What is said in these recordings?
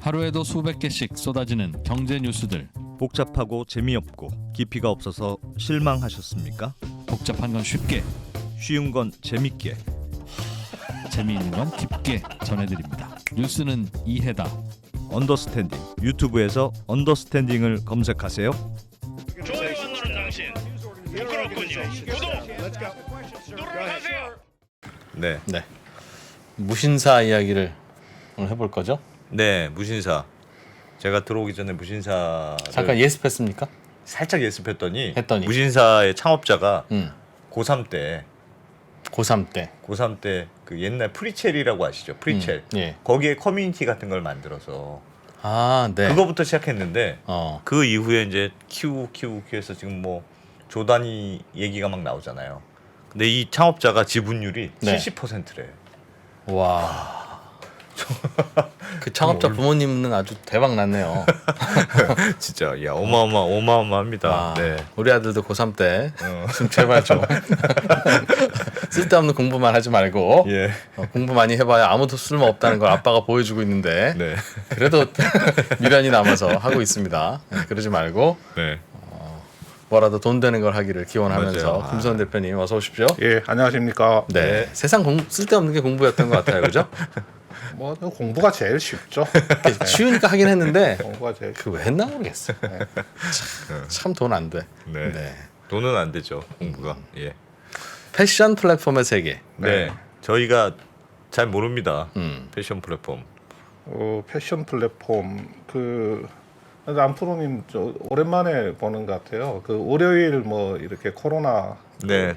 하루에도 수백 개씩 쏟아지는 경제 뉴스들. 복잡하고 재미없고 깊이가 없어서 실망하셨습니까? 복잡한 건 쉽게, 쉬운 건 재밌게. 재미있는 건 깊게 전해드립니다. 뉴스는 이해다. 언더스탠딩. 유튜브에서 언더스탠딩을 검색하세요. 좋아요만 누른 당신 부끄럽군요. 구독 누르세요. 네, 네. 무신사 이야기를 오늘 해볼 거죠? 네 무신사. 제가 들어오기 전에 무신사를 잠깐 예습했습니까? 살짝 예습했더니 했더니. 무신사의 창업자가 고3 때 고3 때. 그 옛날 프리첼이라고 아시죠? 프리첼. 예. 거기에 커뮤니티 같은 걸 만들어서 아, 네. 그거부터 시작했는데 어. 그 이후에 이제 키우해서 지금 뭐 조단위 얘기가 막 나오잖아요. 근데 이 창업자가 지분율이 네. 70%래. 와. 그 창업자 부모님은 아주 대박 났네요. 진짜 야 어마어마합니다. 아, 네. 우리 아들도 고3 때 좀 제발 좀 쓸데없는 공부만 하지 말고 예. 공부 많이 해봐야 아무도 쓸모 없다는 걸 아빠가 보여주고 있는데 네. 그래도 미련이 남아서 하고 있습니다. 그러지 말고 네. 뭐라도 돈 되는 걸 하기를 기원하면서 맞아요. 김수원 대표님 어서 오십시오. 예, 안녕하십니까. 네. 세상 쓸데없는 게 공부였던 것 같아요. 그죠? 뭐 공부가 제일 쉽죠. 쉬우니까 하긴 했는데 공부가 제일 그 왜 했나 모르겠어. 참 돈 안 돼. 네. 네. 돈은 안 되죠 공부가. 예. 패션 플랫폼의 세계. 네. 저희가 잘 모릅니다. 음. 패션 플랫폼. 패션 플랫폼 안프로님 저 오랜만에 보는 것 같아요. 그 월요일 뭐 이렇게 코로나 네.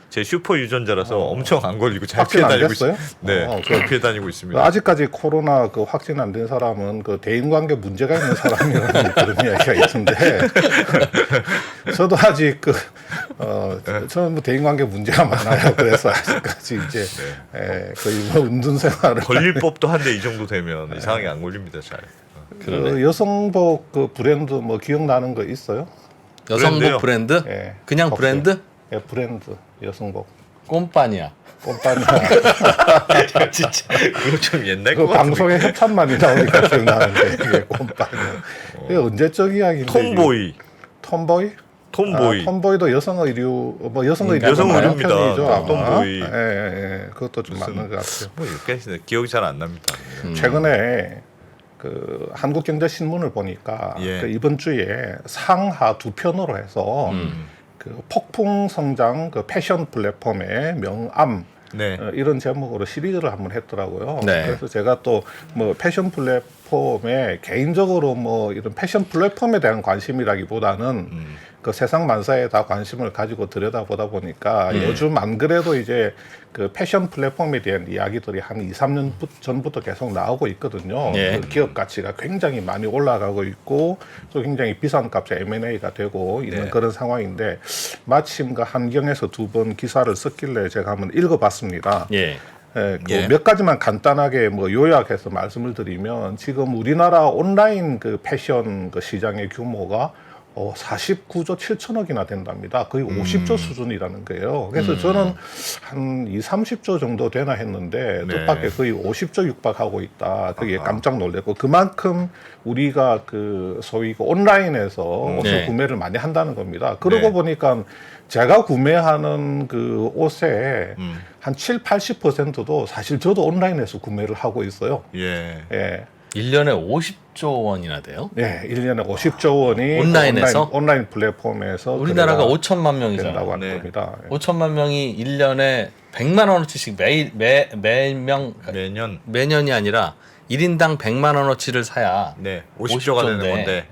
제 슈퍼 유전자라서 엄청 안 걸리고 잘 확진 피해 안 다니고 됐어요? 네. 잘 피해 다니고 있습니다. 아직까지 코로나 확진 안 된 사람은 그 대인관계 문제가 있는 사람이라는 그런 이야기가 있던데 저도 아직 저는 뭐 대인관계 문제가 많아요. 그래서 아직까지 이제 거의 뭐 운동 생활을 걸릴 법도 한데 이 정도 되면 이상하게 안 걸립니다 잘. 그 여성복 그 브랜드 뭐 기억나는 거 있어요? 여성복 브랜드? 예. 그냥 없어요. 브랜드? 예, 브랜드 여성복. 꼼빠니야. 꼼빠니. 진짜 그거 좀 옛날 그 거 같은데. 방송에 협찬만이 나오니까 기억나는데 이게 꼼빠니. 이게 언제적 이야기인데? 톰보이. 톰보이? 톰보이. 톰보이도 여성 의류 뭐 여성 의류 여성 많은 의류입니다. 편이죠, 아마. 톰보이. 예. 그것도 좀 맞는 것 같아요. 뭐 이렇게 하시네. 기억이 잘 안 납니다. 최근에 그 한국경제신문을 보니까 예. 그 이번 주에 상하 두 편으로 해서 그 폭풍 성장 그 패션 플랫폼의 명암 네. 이런 제목으로 시리즈를 한번 했더라고요. 네. 그래서 제가 또 뭐 패션 플랫폼에 개인적으로 뭐 이런 패션 플랫폼에 대한 관심이라기보다는 그 세상 만사에 다 관심을 가지고 들여다보다 보니까 요즘 안 그래도 이제 그 패션 플랫폼에 대한 이야기들이 한 2, 3년 전부터 계속 나오고 있거든요. 예. 그 기업 가치가 굉장히 많이 올라가고 있고 또 굉장히 비싼 값에 M&A가 되고 있는 네. 그런 상황인데 마침 그 한경에서 두 번 기사를 썼길래 제가 한번 읽어봤습니다. 예. 예, 예. 몇 가지만 간단하게 뭐 요약해서 말씀을 드리면 지금 우리나라 온라인 그 패션 그 시장의 규모가 49조 7천억이나 된답니다. 거의 50조 수준이라는 거예요. 그래서 저는 한 2, 30조 정도 되나 했는데 네. 뜻밖의 거의 50조 육박하고 있다. 그게 깜짝 놀랐고 그만큼 우리가 그 소위 그 온라인에서 옷을 네. 구매를 많이 한다는 겁니다. 그러고 네. 보니까 제가 구매하는 그 옷의 한 7, 80%도 사실 저도 온라인에서 구매를 하고 있어요. 예. 예. 1년에 50조 원이나 돼요? 네, 1년에 50조 원이 온라인에서? 온라인 플랫폼에서 우리나라가 거래가 5천만 명이잖아. 된다고 하는 네. 겁니다. 5천만 명이 1년에 100만 원어치씩 매년이 아니라 1인당 100만 원어치를 사야 네. 50조가 되는 50조인데. 건데.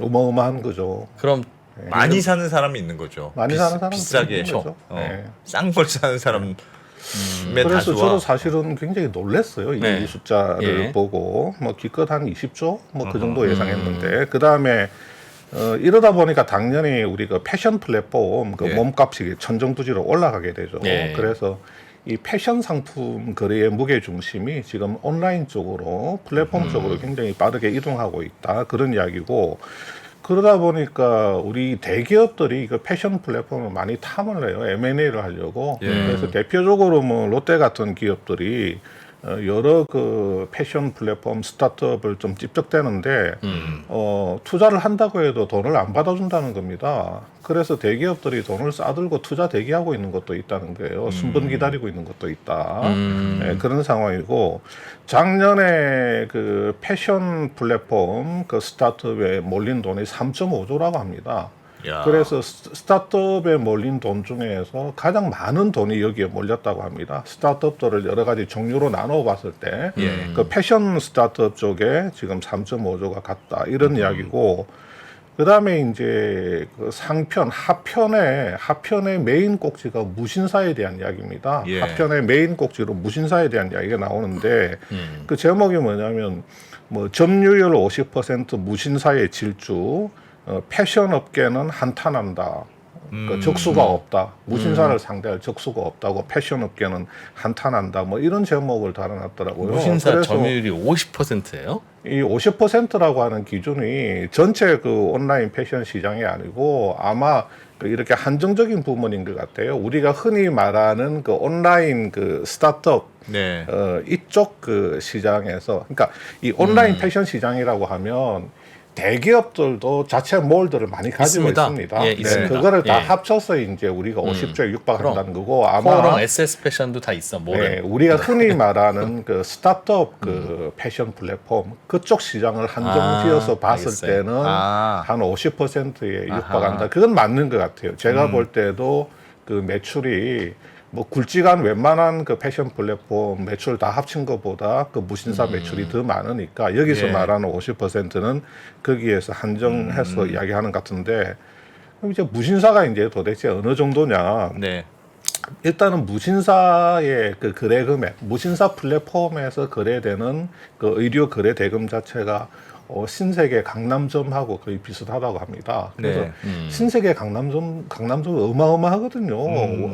어마어마한 거죠. 그럼 많이 사는 사람이 있는 거죠. 많이 사는 사람은 비싸게. 있는 거죠. 네. 싼 걸 사는 사람. 그래서 저도 사실은 굉장히 놀랐어요. 네. 이 숫자를 예. 보고 뭐 기껏 한 20조 뭐 그 정도 예상했는데 그 다음에 이러다 보니까 당연히 우리 그 패션 플랫폼 그 예. 몸값이 천정부지로 올라가게 되죠. 예. 그래서 이 패션 상품 거래의 무게 중심이 지금 온라인 쪽으로 플랫폼 쪽으로 굉장히 빠르게 이동하고 있다 그런 이야기고. 그러다 보니까 우리 대기업들이 그 패션 플랫폼을 많이 탐을 해요. M&A를 하려고. 예. 그래서 대표적으로 뭐 롯데 같은 기업들이 여러 그 패션 플랫폼 스타트업을 좀 찝적대는데 투자를 한다고 해도 돈을 안 받아준다는 겁니다. 그래서 대기업들이 돈을 싸들고 투자 대기하고 있는 것도 있다는 거예요. 순번 기다리고 있는 것도 있다. 네, 그런 상황이고 작년에 그 패션 플랫폼 그 스타트업에 몰린 돈이 3.5조라고 합니다. 야. 그래서 스타트업에 몰린 돈 중에서 가장 많은 돈이 여기에 몰렸다고 합니다. 스타트업들을 여러 가지 종류로 나눠 봤을 때, 그 패션 스타트업 쪽에 지금 3.5조가 갔다. 이런 이야기고, 그 다음에 이제 그 상편, 하편의 메인 꼭지가 무신사에 대한 이야기입니다. 예. 하편의 메인 꼭지로 무신사에 대한 이야기가 나오는데, 그 제목이 뭐냐면, 뭐, 점유율 50% 무신사의 질주, 패션 업계는 한탄한다. 그 적수가 없다. 무신사를 상대할 적수가 없다고 패션 업계는 한탄한다. 뭐 이런 제목을 달아놨더라고요. 무신사 그래서 점유율이 50%예요? 이 50%라고 하는 기준이 전체 그 온라인 패션 시장이 아니고 아마 그 이렇게 한정적인 부분인 것 같아요. 우리가 흔히 말하는 그 온라인 그 스타트업 네. 이쪽 그 시장에서 그러니까 이 온라인 패션 시장이라고 하면 대기업들도 자체 몰들을 많이 가지고 있습니다. 있습니다. 예, 있습니다. 그거를 다 예. 합쳐서 이제 우리가 50조에 육박한다는 거고 포랑 아마 SS 패션도 다 있어. 뭐래? 네, 우리가 흔히 말하는 그 스타트업 그 패션 플랫폼 그쪽 시장을 한정지어서 봤을 알겠어요. 때는 아. 한 50%에 육박한다. 그건 맞는 것 같아요. 제가 볼 때도 그 매출이 뭐 굵직한 웬만한 그 패션 플랫폼 매출 다 합친 것보다 그 무신사 매출이 더 많으니까 여기서 예. 말하는 50%는 거기에서 한정해서 이야기하는 것 같은데 그럼 이제 무신사가 이제 도대체 어느 정도냐? 네. 일단은 무신사의 그 거래 금액, 무신사 플랫폼에서 거래되는 그 의류 거래 대금 자체가 신세계 강남점하고 거의 비슷하다고 합니다. 그래서 네. 신세계 강남점 어마어마하거든요.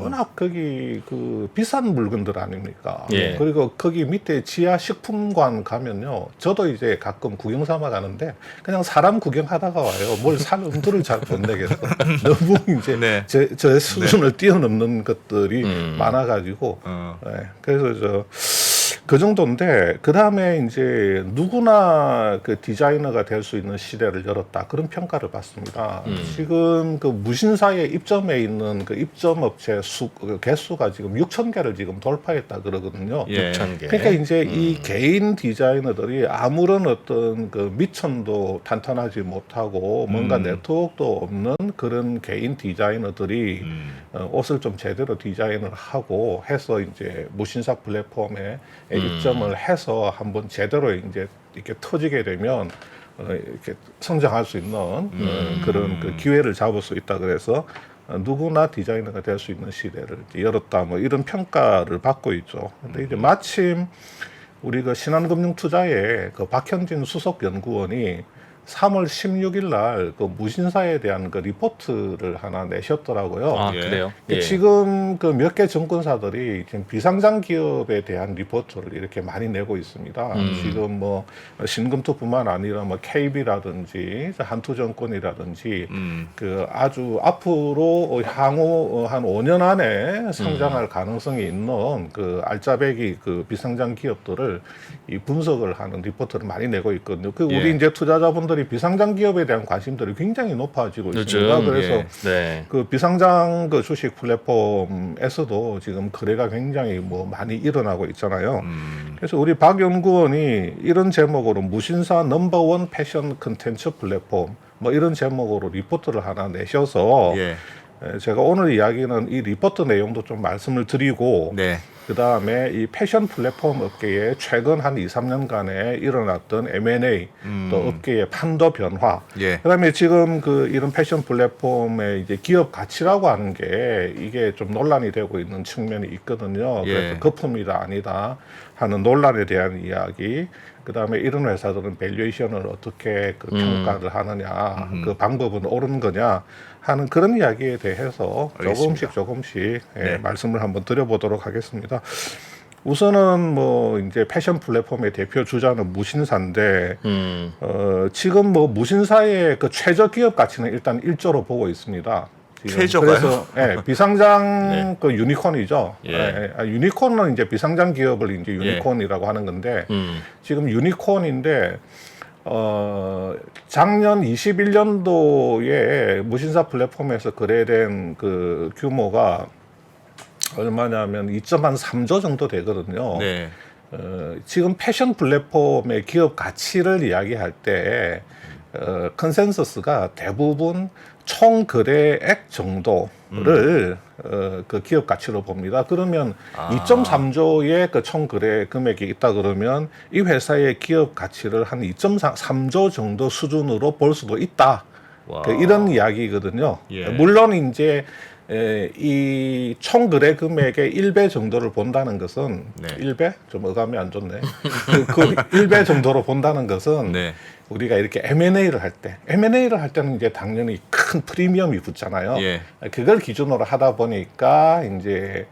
워낙 거기 그 비싼 물건들 아닙니까? 예. 그리고 거기 밑에 지하 식품관 가면요. 저도 이제 가끔 구경 삼아 가는데 그냥 사람 구경하다가 와요. 뭘 살 엄두를 잘 못 내겠어. 너무 이제 네. 제 수준을 뛰어넘는 것들이 많아가지고 네. 그래서 그 정도인데 그 다음에 이제 누구나 그 디자이너가 될 수 있는 시대를 열었다 그런 평가를 받습니다. 지금 그 무신사에 입점해 있는 그 입점 업체 그 개수가 지금 6,000개를 지금 돌파했다 그러거든요. 예. 6,000개. 그러니까 이제 이 개인 디자이너들이 아무런 어떤 그 미천도 탄탄하지 못하고 뭔가 네트워크도 없는 그런 개인 디자이너들이 옷을 좀 제대로 디자인을 하고 해서 이제 무신사 플랫폼에 입점을 해서 한번 제대로 이제 이렇게 터지게 되면 이렇게 성장할 수 있는 그런 그 기회를 잡을 수 있다 그래서 누구나 디자이너가 될 수 있는 시대를 열었다 뭐 이런 평가를 받고 있죠. 근데 이제 마침 우리 그 신한금융투자의 그 박현진 수석 연구원이 3월 16일 날 그 무신사에 대한 그 리포트를 하나 내셨더라고요. 아, 예. 그래요? 지금 그 몇 개 증권사들이 지금 비상장 기업에 대한 리포트를 이렇게 많이 내고 있습니다. 지금 뭐 신금투뿐만 아니라 뭐 KB라든지 한투증권이라든지 그 아주 앞으로 향후 한 5년 안에 성장할 가능성이 있는 그 알짜배기 그 비상장 기업들을 이 분석을 하는 리포트를 많이 내고 있거든요. 그 우리 예. 이제 투자자분들이 비상장 기업에 대한 관심들이 굉장히 높아지고 있습니다. 요즘 그래서 네. 그 비상장 그 주식 플랫폼에서도 지금 거래가 굉장히 뭐 많이 일어나고 있잖아요. 그래서 우리 박 연구원이 이런 제목으로 무신사 넘버원 패션 컨텐츠 플랫폼 뭐 이런 제목으로 리포트를 하나 내셔서 예. 제가 오늘 이야기는 이 리포트 내용도 좀 말씀을 드리고 네. 그 다음에 이 패션 플랫폼 업계에 최근 한 2, 3년간에 일어났던 M&A 또 업계의 판도 변화. 예. 그 다음에 지금 그 이런 패션 플랫폼의 이제 기업 가치라고 하는 게 이게 좀 논란이 되고 있는 측면이 있거든요. 예. 그래서 거품이다 아니다 하는 논란에 대한 이야기. 그 다음에 이런 회사들은 밸류에이션을 어떻게 그 평가를 하느냐, 그 방법은 옳은 거냐 하는 그런 이야기에 대해서 알겠습니다. 조금씩 예, 네. 말씀을 한번 드려보도록 하겠습니다. 우선은 뭐 이제 패션 플랫폼의 대표 주자는 무신사인데 지금 뭐 무신사의 그 최저 기업 가치는 일단 1조로 보고 있습니다. 지금. 최저가요? 그래서 비상장 네. 그 유니콘이죠. 예. 유니콘은 이제 비상장 기업을 이제 유니콘이라고 하는 건데 지금 유니콘인데 작년 21년도에 무신사 플랫폼에서 거래된 그 규모가 얼마냐면 2.3조 정도 되거든요. 네. 지금 패션 플랫폼의 기업 가치를 이야기할 때 컨센서스가 대부분 총 거래액 정도를 그 기업 가치로 봅니다. 그러면 2.3조의 그 총 거래 금액이 있다 그러면 이 회사의 기업 가치를 한 2.3조 정도 수준으로 볼 수도 있다. 와. 이런 이야기거든요. 예. 물론 이제 이 총 거래 금액의 1배 정도를 본다는 것은 네. 1배? 좀 어감이 안 좋네. 그 1배 정도로 본다는 것은 네. 우리가 이렇게 M&A를 할 때는 이제 당연히 큰 프리미엄이 붙잖아요. 예. 그걸 기준으로 하다 보니까 이제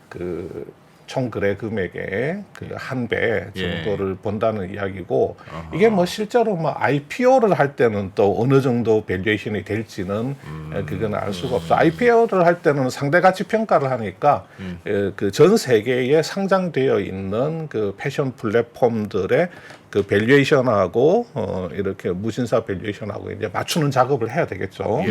그 총 거래 금액의 그 한 배 정도를 본다는 이야기고 이게 뭐 실제로 뭐 IPO를 할 때는 또 어느 정도 밸류에이션이 될지는 그건 알 수가 없어. IPO를 할 때는 상대 가치 평가를 하니까 그 전 세계에 상장되어 있는 그 패션 플랫폼들의 그 밸류에이션하고 이렇게 무신사 밸류에이션하고 이제 맞추는 작업을 해야 되겠죠.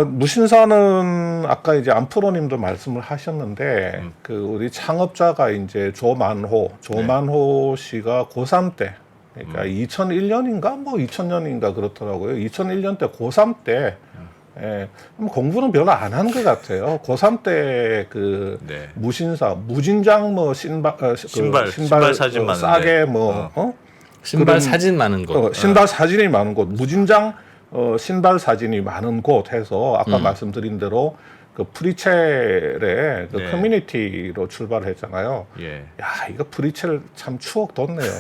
무신사는 아까 이제 안프로님도 말씀을 하셨는데 그 우리 창업자가 이제 조만호 씨가 고3 때 그러니까 2001년인가 뭐 2000년인가 그렇더라고요. 2001년 때 고3 때 공부는 별로 안 한 것 같아요. 고3 때 그 네. 무신사 무진장 뭐 신발 사진 많은데. 싸게 뭐 신발 그런- 사진 많은 곳. 신발 사진이 많은 곳, 무진장 신발 사진이 많은 곳 해서 아까 말씀드린 대로 그 프리첼의 그 네. 커뮤니티로 출발을 했잖아요. 예. 야, 이거 프리첼 참 추억 돋네요.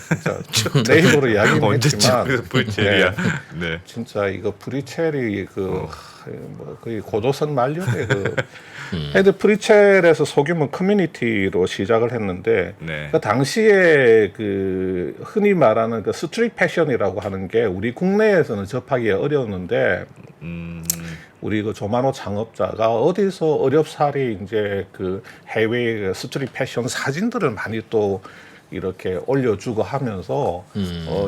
진짜 내 입으로 이야기는 했지만 언제쯤 불체리야. 네. 진짜 이거 프리첼이 뭐 거의 고조선 말년에 그 헤드 프리첼에서 소규모 커뮤니티로 시작을 했는데 네. 그 당시에 그 흔히 말하는 그 스트릿 패션이라고 하는 게 우리 국내에서는 접하기 어려웠는데 우리 그 조만호 창업자가 어디서 어렵사리 이제 그 해외 스트릿 패션 사진들을 많이 또 이렇게 올려주고 하면서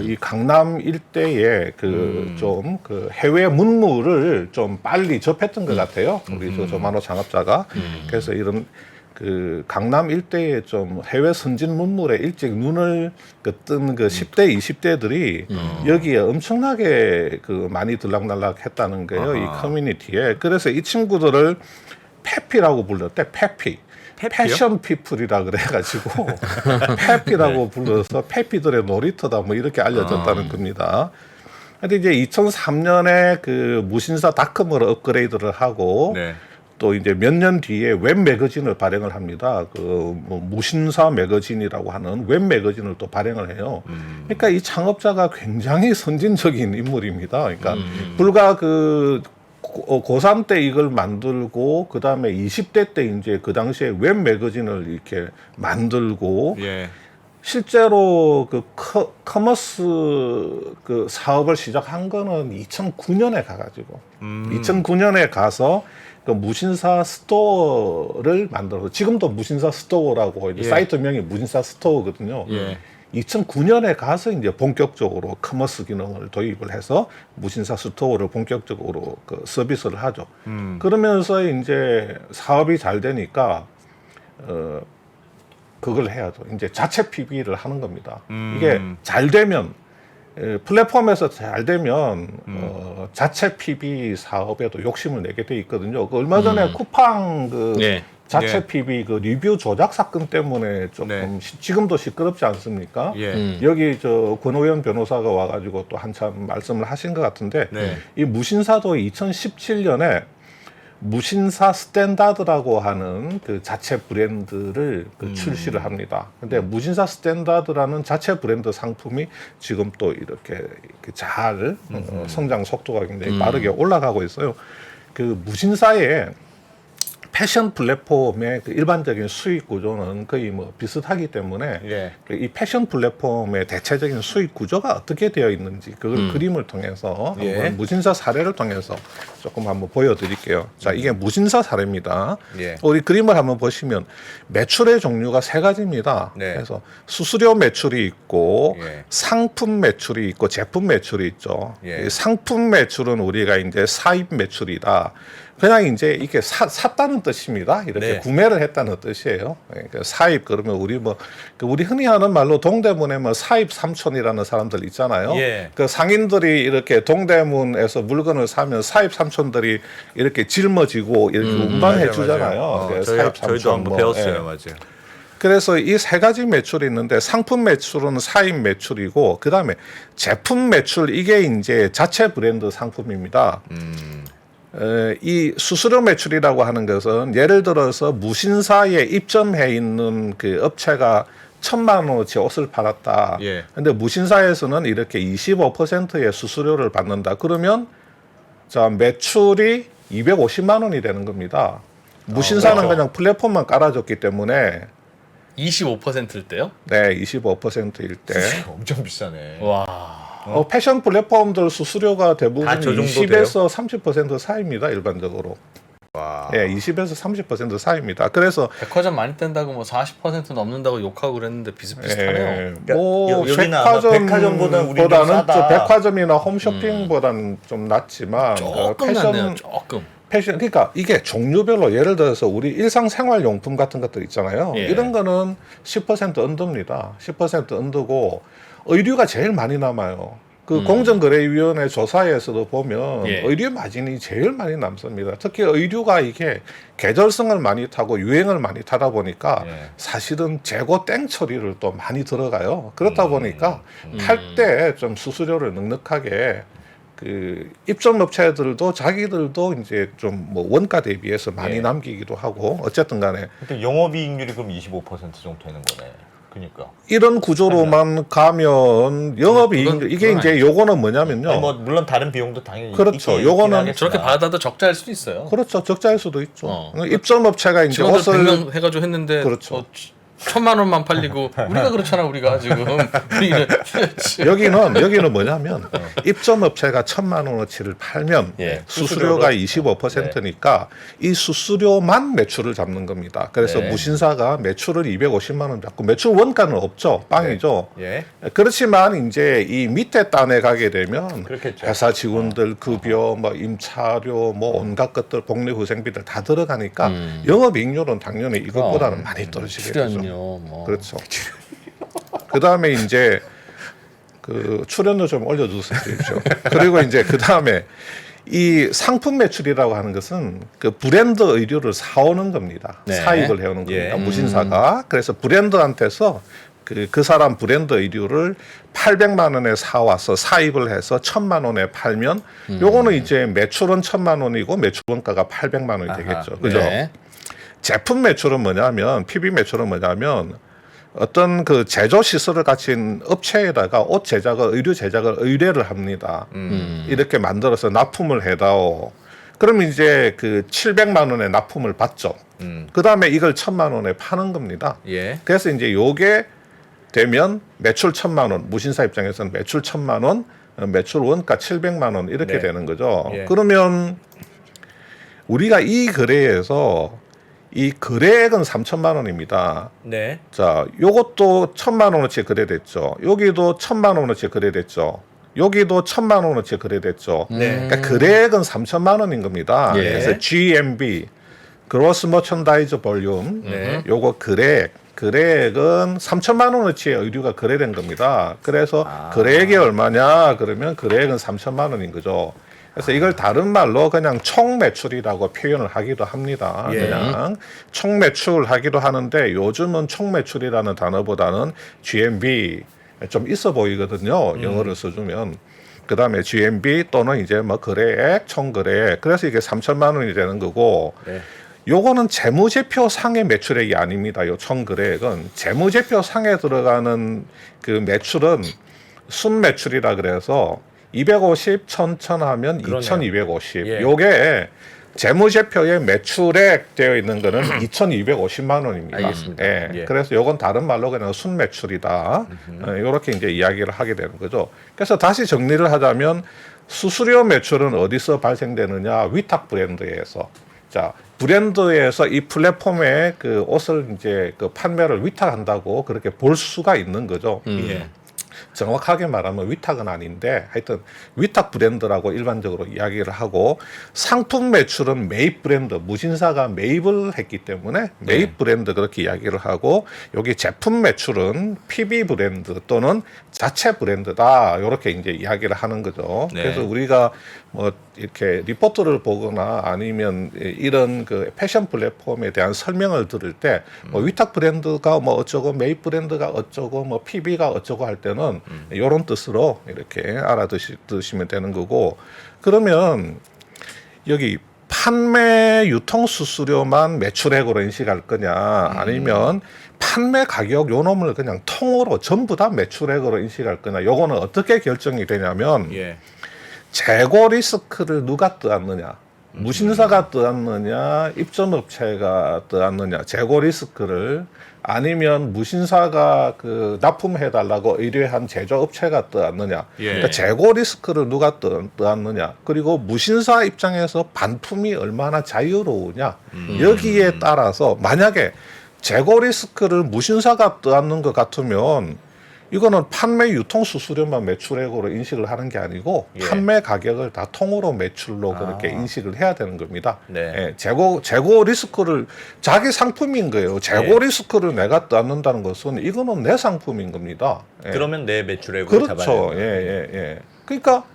이 강남 일대에 그 좀 그 해외 문물을 좀 빨리 접했던 것 같아요. 우리 그 조만호 창업자가 그래서 이런 그 강남 일대에 좀 해외 선진 문물에 일찍 눈을 뜬 그 10대, 20대들이 여기에 엄청나게 그 많이 들락날락했다는 거예요. 이 커뮤니티에. 그래서 이 친구들을 페피라고 불렀대. 페피. 패션 피플이라 그래가지고 페피라고 불러서 페피들의 놀이터다 뭐 이렇게 알려졌다는 겁니다. 근데 이제 2003년에 그 무신사 닷컴으로 업그레이드를 하고 네. 또 이제 몇 년 뒤에 웹 매거진을 발행을 합니다. 그 뭐 무신사 매거진이라고 하는 웹 매거진을 또 발행을 해요. 그러니까 이 창업자가 굉장히 선진적인 인물입니다. 그러니까 불과 그 고3 때 이걸 만들고 그 다음에 20대 때 이제 그 당시에 웹 매거진을 이렇게 만들고 예. 실제로 그 커머스 그 사업을 시작한 거는 2009년에 가가지고 2009년에 가서 그 무신사 스토어를 만들어서 지금도 무신사 스토어라고 이제 예. 사이트명이 무신사 스토어거든요. 예. 2009년에 가서 이제 본격적으로 커머스 기능을 도입을 해서 무신사 스토어를 본격적으로 그 서비스를 하죠. 그러면서 이제 사업이 잘 되니까 그걸 해야죠. 이제 자체 PB를 하는 겁니다. 이게 잘 되면 플랫폼에서 잘 되면 자체 PB 사업에도 욕심을 내게 돼 있거든요. 그 얼마 전에 쿠팡 그 네. 자체 네. PB 그 리뷰 조작 사건 때문에 조금 네. 지금도 시끄럽지 않습니까? 예. 여기 저 권오현 변호사가 와가지고 또 한참 말씀을 하신 것 같은데 네. 이 무신사도 2017년에 무신사 스탠다드라고 하는 그 자체 브랜드를 그 출시를 합니다. 근데 무신사 스탠다드라는 자체 브랜드 상품이 지금 또 이렇게 잘 성장 속도가 굉장히 빠르게 올라가고 있어요. 그 무신사에 패션 플랫폼의 그 일반적인 수익 구조는 거의 뭐 비슷하기 때문에 예. 이 패션 플랫폼의 대체적인 수익 구조가 어떻게 되어 있는지 그걸 그림을 통해서 예. 한번 무신사 사례를 통해서 조금 한번 보여드릴게요. 자, 이게 무신사 사례입니다. 예. 우리 그림을 한번 보시면 매출의 종류가 세 가지입니다. 네. 그래서 수수료 매출이 있고 예. 상품 매출이 있고 제품 매출이 있죠. 예. 이 상품 매출은 우리가 이제 사입 매출이다. 그냥 이제 이게 샀다는 뜻입니다. 이렇게 네. 구매를 했다는 뜻이에요. 그러니까 사입 그러면 우리 우리 흔히 하는 말로 동대문에 뭐 사입 삼촌이라는 사람들 있잖아요. 예. 그 상인들이 이렇게 동대문에서 물건을 사면 사입 삼촌들이 이렇게 짊어지고 이렇게 운반해 맞아요, 주잖아요. 맞아요. 그래서 저희도 사입 삼촌 한번 뭐, 배웠어요, 예. 맞아요. 그래서 이 세 가지 매출이 있는데 상품 매출은 사입 매출이고 그다음에 제품 매출 이게 이제 자체 브랜드 상품입니다. 이 수수료 매출이라고 하는 것은 예를 들어서 무신사에 입점해 있는 그 업체가 1,000만 원어치 옷을 팔았다. 예. 근데 무신사에서는 이렇게 25%의 수수료를 받는다. 그러면 자, 매출이 250만 원이 되는 겁니다. 무신사는 그렇죠. 그냥 플랫폼만 깔아줬기 때문에 25%일 때요? 네, 25%일 때 엄청 비싸네. 와. 패션 플랫폼들 수수료가 대부분 다저 정도 20에서 30% 사이입니다. 일반적으로. 와. 예, 20에서 30% 사이입니다. 그래서 백화점 많이 뗀다고 뭐 40% 넘는다고 욕하고 그랬는데 비슷비슷하네요. 뭐 여기는 아마 백화점보다는 우리 좀 싸다. 저 백화점이나 홈쇼핑보다는 좀 낫지만 조금 낫네요. 조금. 패션 그러니까 이게 종류별로 예를 들어서 우리 일상생활용품 같은 것들 있잖아요. 예. 이런 거는 10% 언더입니다. 10% 언더고 의류가 제일 많이 남아요. 그 공정거래위원회 조사에서도 보면 예. 의류 마진이 제일 많이 남습니다. 특히 의류가 이게 계절성을 많이 타고 유행을 많이 타다 보니까 예. 사실은 재고 땡 처리를 또 많이 들어가요. 그렇다 보니까 탈 때 좀 수수료를 넉넉하게 그 입점업체들도 자기들도 이제 좀 뭐 원가 대비해서 많이 예. 남기기도 하고 어쨌든 간에 근데 영업이익률이 그럼 25% 정도 되는 거네. 그러니까. 이런 구조로만 가면 영업이익 이게 그건 이제 요거는 뭐냐면요. 아니 뭐 물론 다른 비용도 당연히 그렇죠. 있긴 요거는 하겠지만. 저렇게 받아도 적자일 수도 있어요. 그렇죠. 적자일 수도 있죠. 어. 입점업체가 이제 직원들 옷을 100명 해가지고 했는데 그렇죠. 1,000만 원만 팔리고 우리가 그렇잖아 우리가 지금 여기는 뭐냐면 입점업체가 1,000만 원어치를 팔면 예. 수수료가 25%니까 이 수수료만 매출을 잡는 겁니다. 그래서 네. 무신사가 매출을 250만 원 잡고 매출 원가는 없죠. 빵이죠. 예. 그렇지만 이제 이 밑에 단에 가게 되면 그렇겠죠. 회사 직원들 급여, 뭐 임차료, 뭐 온갖 것들, 복리후생비들 다 들어가니까 영업이익률은 당연히 이것보다는 많이 떨어지게 되죠. 출연료 뭐. 그렇죠. 그 다음에 이제 그 출연료 좀 올려주십시오. 그리고 이제 그 다음에 이 상품 매출이라고 하는 것은 그 브랜드 의류를 사오는 겁니다. 네. 사입을 해오는 겁니다. 예. 무신사가. 그래서 브랜드한테서 그 사람 브랜드 의류를 800만 원에 사와서 사입을 해서 1,000만 원에 팔면 요거는 이제 매출은 1,000만 원이고 매출 원가가 800만 원이 아하. 되겠죠. 그죠? 네. 제품 매출은 뭐냐면 PB 매출은 뭐냐면 어떤 그 제조 시설을 갖춘 업체에다가 옷 제작을 의류 제작을 의뢰를 합니다. 이렇게 만들어서 납품을 해다오. 그럼 이제 그 700만 원의 납품을 받죠. 그 다음에 이걸 1,000만 원에 파는 겁니다. 예. 그래서 이제 요게 되면 매출 1,000만 원, 무신사 입장에서는 매출 1,000만 원, 매출 원가 700만 원 이렇게 네. 되는 거죠. 예. 그러면 우리가 이 거래에서 이 거래액은 3,000만 원입니다. 네. 자, 요것도 1,000만 원어치 거래됐죠. 여기도 1,000만 원어치 거래됐죠. 여기도 1,000만 원어치 거래됐죠. 네. 그러니까 거래액은 3,000만 원인 겁니다. 예. 그래서 GMV, Gross Merchandise Volume, 네. 요거 거래액은 3,000만 원어치의 의류가 거래된 겁니다. 그래서 거래액이 얼마냐? 그러면 거래액은 3,000만 원인 거죠. 그래서 이걸 다른 말로 그냥 총 매출이라고 표현을 하기도 합니다. 예. 그냥 총 매출 하기도 하는데 요즘은 총 매출이라는 단어보다는 GMV 좀 있어 보이거든요. 영어를 써주면. 그 다음에 GMV 또는 이제 뭐 거래액, 총 거래액. 그래서 이게 3,000만 원이 되는 거고. 네. 요거는 재무제표 상의 매출액이 아닙니다. 요 총 거래액은 재무제표 상에 들어가는 그 매출은 순매출이라 그래서 250, 1,000 하면 그러네요. 2,250. 예. 요게 재무제표에 매출액 되어 있는 거는 2,250만 원입니다. 알겠습니다. 예. 예. 그래서 요건 다른 말로 그냥 순매출이다. 이렇게 이제 이야기를 하게 되는 거죠. 그래서 다시 정리를 하자면 수수료 매출은 어디서 발생되느냐? 위탁 브랜드에서. 자, 브랜드에서 이 플랫폼에 그 옷을 이제 그 판매를 위탁한다고 그렇게 볼 수가 있는 거죠. 예. 정확하게 말하면 위탁은 아닌데 하여튼 위탁 브랜드라고 일반적으로 이야기를 하고 상품 매출은 매입 브랜드 무신사가 매입을 했기 때문에 매입 브랜드 그렇게 이야기를 하고 여기 제품 매출은 PB 브랜드 또는 자체 브랜드다 이렇게 이제 이야기를 하는 거죠. 네. 그래서 우리가 뭐 이렇게 리포트를 보거나 아니면 이런 그 패션 플랫폼에 대한 설명을 들을 때 뭐 위탁 브랜드가 뭐 어쩌고 매입 브랜드가 어쩌고 뭐 PB가 어쩌고 할 때는 이런 뜻으로 이렇게 알아두시면 되는 거고 그러면 여기 판매 유통 수수료만 매출액으로 인식할 거냐 아니면 판매 가격 요 놈을 그냥 통으로 전부 다 매출액으로 인식할 거냐 요거는 어떻게 결정이 되냐면 예. 재고 리스크를 누가 떠안느냐 무신사가 떠안느냐 입점업체가 떠안느냐 재고 리스크를 아니면 무신사가 그 납품해달라고 의뢰한 제조업체가 떠안느냐 예. 그러니까 재고 리스크를 누가 떠안느냐 그리고 무신사 입장에서 반품이 얼마나 자유로우냐 여기에 따라서 만약에 재고 리스크를 무신사가 떠안는 것 같으면 이거는 판매 유통 수수료만 매출액으로 인식을 하는 게 아니고 예. 판매 가격을 다 통으로 매출로 그렇게 인식을 해야 되는 겁니다. 네. 예, 재고 리스크를 자기 상품인 거예요. 재고 리스크를 내가 떠안는다는 것은 이거는 내 상품인 겁니다. 예. 그러면 내 매출액을 그렇죠. 잡아야 예. 그러니까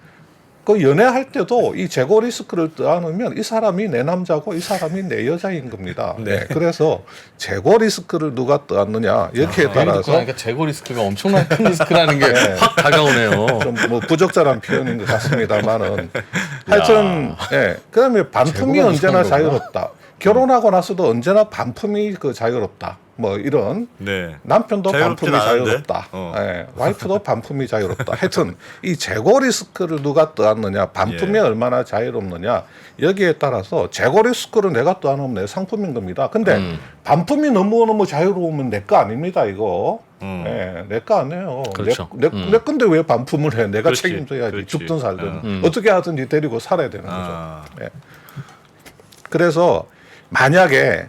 그 연애할 때도 이 재고 리스크를 떠안으면 이 사람이 내 남자고 이 사람이 내 여자인 겁니다. 네. 네. 그래서 재고 리스크를 누가 떠안느냐 여기에 듣고 따라서 나니까 재고 리스크가 엄청난 큰 리스크라는 게 확 다가오네요. 좀 뭐 부적절한 표현인 것 같습니다만은 하여튼 그다음에 반품이 재고가 언제나 무서운 거구나. 자유롭다. 결혼하고 나서도 언제나 반품이 그 자유롭다. 뭐 이런 네. 남편도 자유롭진 반품이 않은데? 자유롭다. 어. 와이프도 반품이 자유롭다. 하여튼 이 재고 리스크를 누가 떠안느냐, 반품이 예. 얼마나 자유롭느냐 여기에 따라서 재고 리스크를 내가 떠안으면 내 상품인 겁니다. 근데 반품이 너무 자유로우면 내 거 아닙니다. 이거. 내 거 아니에요. 그렇죠. 내 건데 왜 반품을 해? 내가 그렇지. 책임져야지. 그렇지. 죽든 살든 어떻게 하든지 데리고 살아야 되는 거죠. 아. 그래서 만약에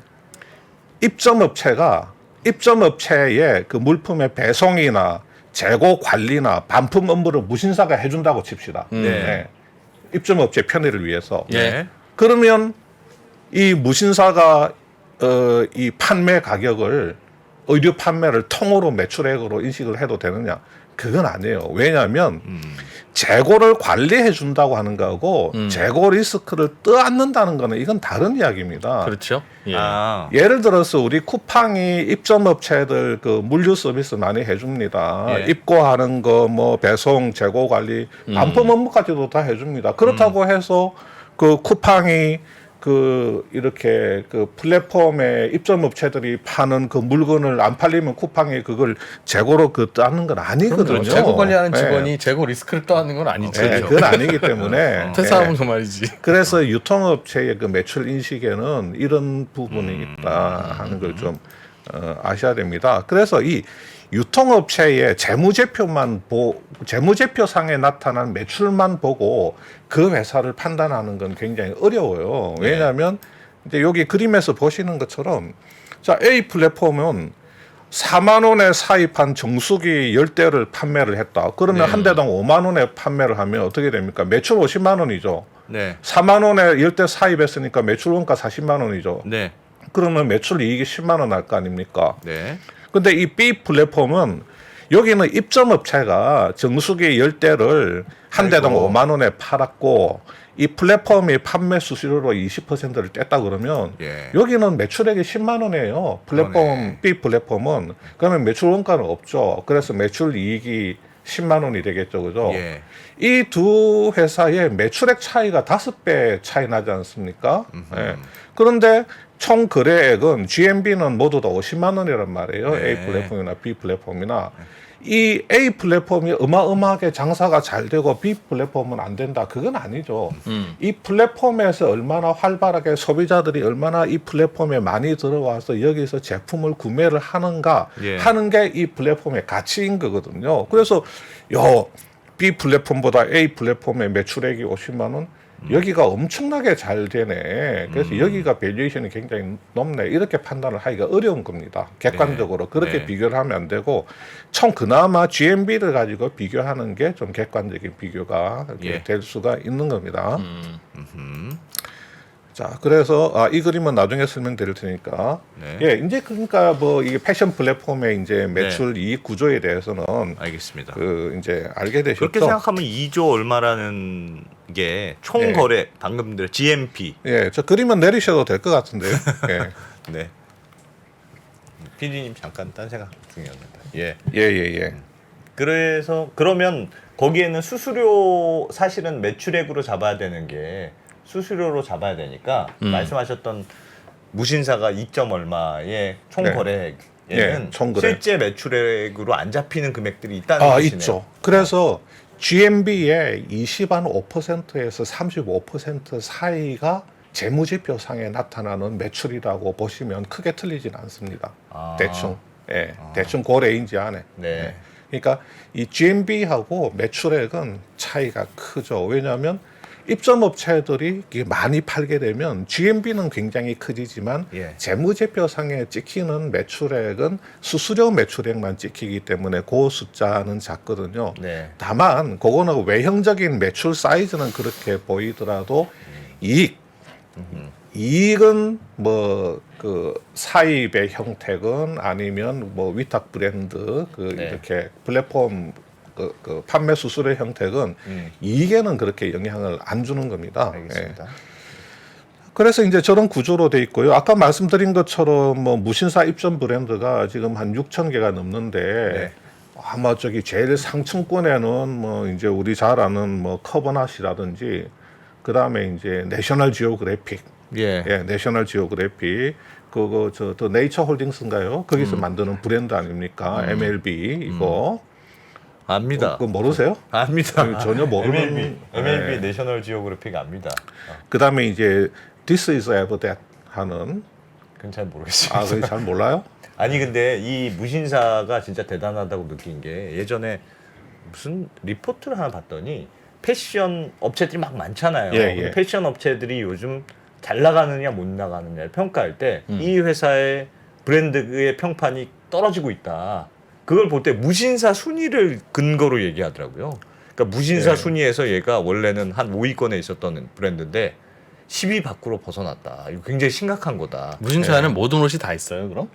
입점업체의 그 물품의 배송이나 재고 관리나 반품 업무를 무신사가 해준다고 칩시다. 네. 입점업체 편의를 위해서. 예. 그러면 이 무신사가 이 판매 가격을 의류 판매를 통으로 매출액으로 인식을 해도 되느냐? 그건 아니에요. 왜냐하면 재고를 관리해 준다고 하는 거하고 재고 리스크를 떠안는다는 거는 이건 다른 이야기입니다. 그렇죠. 예. 아. 예를 들어서 우리 쿠팡이 입점업체들 그 물류 서비스 많이 해줍니다. 예. 입고하는 거, 뭐 배송, 재고 관리, 반품 업무까지도 다 해줍니다. 그렇다고 해서 그 쿠팡이 그 이렇게 그 플랫폼에 입점업체들이 파는 그 물건을 안 팔리면 쿠팡이 그걸 재고로 그 떠안는 건 아니거든요. 재고 관리하는 네. 직원이 재고 리스크를 떠안는 건 아니죠. 네, 그건 아니기 때문에 퇴사하면 그 말이지. 그래서 유통업체의 그 매출 인식에는 이런 부분이 있다 하는 걸 좀 아셔야 됩니다. 그래서 이 유통업체의 재무제표상에 나타난 매출만 보고 그 회사를 판단하는 건 굉장히 어려워요. 왜냐하면 이제 여기 그림에서 보시는 것처럼 자 A 플랫폼은 4만 원에 사입한 정수기 10대를 판매를 했다. 그러면 한 대당 5만 원에 판매를 하면 어떻게 됩니까? 매출 50만 원이죠. 네. 4만 원에 10대 사입했으니까 매출 원가 40만 원이죠. 네. 그러면 매출 이익이 10만 원 날 거 아닙니까? 네. 근데 이 B 플랫폼은 여기는 입점업체가 정수기 10대를 한 대당 아이고. 5만 원에 팔았고 이 플랫폼이 판매 수수료로 20%를 뗐다 그러면 예. 여기는 매출액이 10만 원이에요. 플랫폼 그러네. B 플랫폼은 그러면 매출 원가는 없죠. 그래서 매출 이익이 10만 원이 되겠죠. 그죠? 예. 이 두 회사의 매출액 차이가 5배 차이 나지 않습니까? 예. 그런데 총 거래액은 GMB는 모두 다 50만 원이란 말이에요. 네. A 플랫폼이나 B 플랫폼이나 이 A 플랫폼이 어마어마하게 장사가 잘 되고 B 플랫폼은 안 된다. 그건 아니죠. 이 플랫폼에서 얼마나 활발하게 소비자들이 얼마나 이 플랫폼에 많이 들어와서 여기서 제품을 구매를 하는가 예. 하는 게 이 플랫폼의 가치인 거거든요. 그래서 B 플랫폼보다 A 플랫폼의 매출액이 50만 원, 여기가 엄청나게 잘 되네. 그래서 여기가 밸류에이션이 굉장히 높네. 이렇게 판단을 하기가 어려운 겁니다. 객관적으로. 그렇게 네. 비교를 하면 안 되고, 그나마 GMB를 가지고 비교하는 게 좀 객관적인 비교가 이렇게 예. 될 수가 있는 겁니다. 자, 그래서 이 그림은 나중에 설명드릴 테니까. 네. 예, 이제 그러니까 뭐 이게 패션 플랫폼의 이제 매출 이익 구조에 대해서는 알겠습니다. 이제 알게 되셨죠? 그렇게 생각하면 2조 얼마라는 게 총 거래 방금 들 GMP. 예, 저 그림은 내리셔도 될 것 같은데요. 예. 네. PD님 잠깐 딴 생각 중이었는데. 예. 예. 그래서 그러면 거기에는 수수료 사실은 매출액으로 잡아야 되는 게 수수료로 잡아야 되니까 말씀하셨던 무신사가 2점 얼마의 총 네. 거래액에는 네, 총 거래. 실제 매출액으로 안 잡히는 금액들이 있다는 아, 뜻이네요. 있죠. 그래서 GMB의 25%에서 35% 사이가 재무지표상에 나타나는 매출이라고 보시면 크게 틀리진 않습니다. 아. 대충. 예. 대충 그 레인지 안에. 네. 예. 그러니까 이 GMB하고 매출액은 차이가 크죠. 왜냐하면 입점업체들이 이게 많이 팔게 되면 GMB는 굉장히 커지지만 예. 재무제표상에 찍히는 매출액은 수수료 매출액만 찍히기 때문에 그 숫자는 작거든요. 네. 다만 그거는 외형적인 매출 사이즈는 그렇게 보이더라도 이익은 뭐 그 사입의 형태건 아니면 뭐 위탁 브랜드 네. 이렇게 플랫폼 그 판매 수수료 형태건 이익에는 그렇게 영향을 안 주는 겁니다. 알겠습니다. 예. 그래서 이제 저런 구조로 돼 있고요. 아까 말씀드린 것처럼 뭐 무신사 입점 브랜드가 지금 한 6천 개가 넘는데 네. 아마 저기 제일 상층권에는 뭐 이제 우리 잘 아는 뭐 커버낫이라든지 그다음에 이제 내셔널 지오그래픽, 예. 예, 내셔널 지오그래픽 그거 더 네이처 홀딩스인가요? 거기서 만드는 브랜드 아닙니까? MLB 이거. 압니다. 그거 모르세요? 압니다. 전혀 모르는. MLB 예. 내셔널 지오그래픽 압니다. 그다음에 이제 This is ever that 하는. 그건 잘 모르겠습니다. 아, 그게 잘 몰라요? 아니 근데 이 무신사가 진짜 대단하다고 느낀 게 예전에 무슨 리포트를 하나 봤더니 패션 업체들이 막 많잖아요. 예, 근데 예. 패션 업체들이 요즘 잘 나가느냐 못 나가느냐를 평가할 때 이 회사의 브랜드의 평판이 떨어지고 있다. 그걸 볼 때 무신사 순위를 근거로 얘기하더라고요. 그러니까 무신사 예. 순위에서 얘가 원래는 한 5위권에 있었던 브랜드인데 10위 밖으로 벗어났다. 이거 굉장히 심각한 거다. 무신사에는 모든 옷이 다 있어요, 그럼?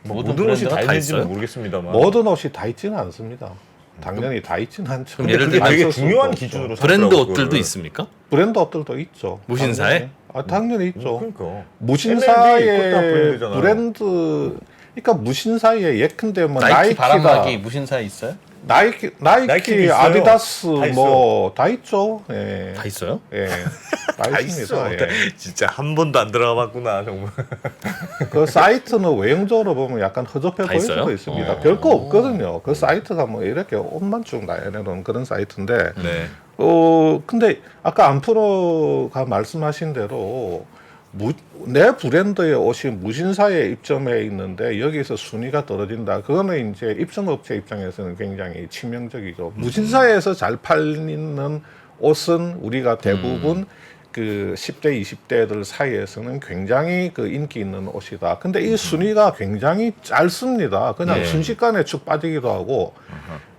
모든 옷이 브랜드가 다 있는지는 있어요? 모르겠습니다만 모든 옷이 다 있지는 않습니다. 당연히 다 있지는 않죠. 그럼 예를 그게 들면 되게 안 쓸 중요한 수도 기준으로 없죠. 브랜드 삼더라고요, 옷들도 그거를. 있습니까? 브랜드 옷들도 있죠. 무신사에? 당연히. 당연히 있죠. 그러니까 MLB 무신사의 그것도 다 브랜드잖아요. 브랜드, 그러니까 무신사의 예컨대 뭐 나이키 나이키가 바람막이 무신사에 있어요? 나이키, 나이키도 있어요. 아디다스 다 있어요. 뭐 다 있죠. 예. 다 있어요? 예. 다 다 있습니다. 있어. 예. 진짜 한 번도 안 들어가봤구나 정말. 그 사이트는 외형적으로 보면 약간 허접해 다 보일 있어요? 수도 있습니다. 별거 없거든요. 그 사이트가 뭐 이렇게 옷만 쭉 나열해놓은 그런 사이트인데, 네. 근데 아까 안프로가 말씀하신 대로 내 브랜드의 옷이 무신사에 입점해 있는데 여기서 순위가 떨어진다. 그거는 이제 입점업체 입장에서는 굉장히 치명적이죠. 무신사에서 잘 팔리는 옷은 우리가 대부분 그 10대, 20대들 사이에서는 굉장히 그 인기 있는 옷이다. 근데 이 순위가 굉장히 짧습니다. 그냥 네. 순식간에 쭉 빠지기도 하고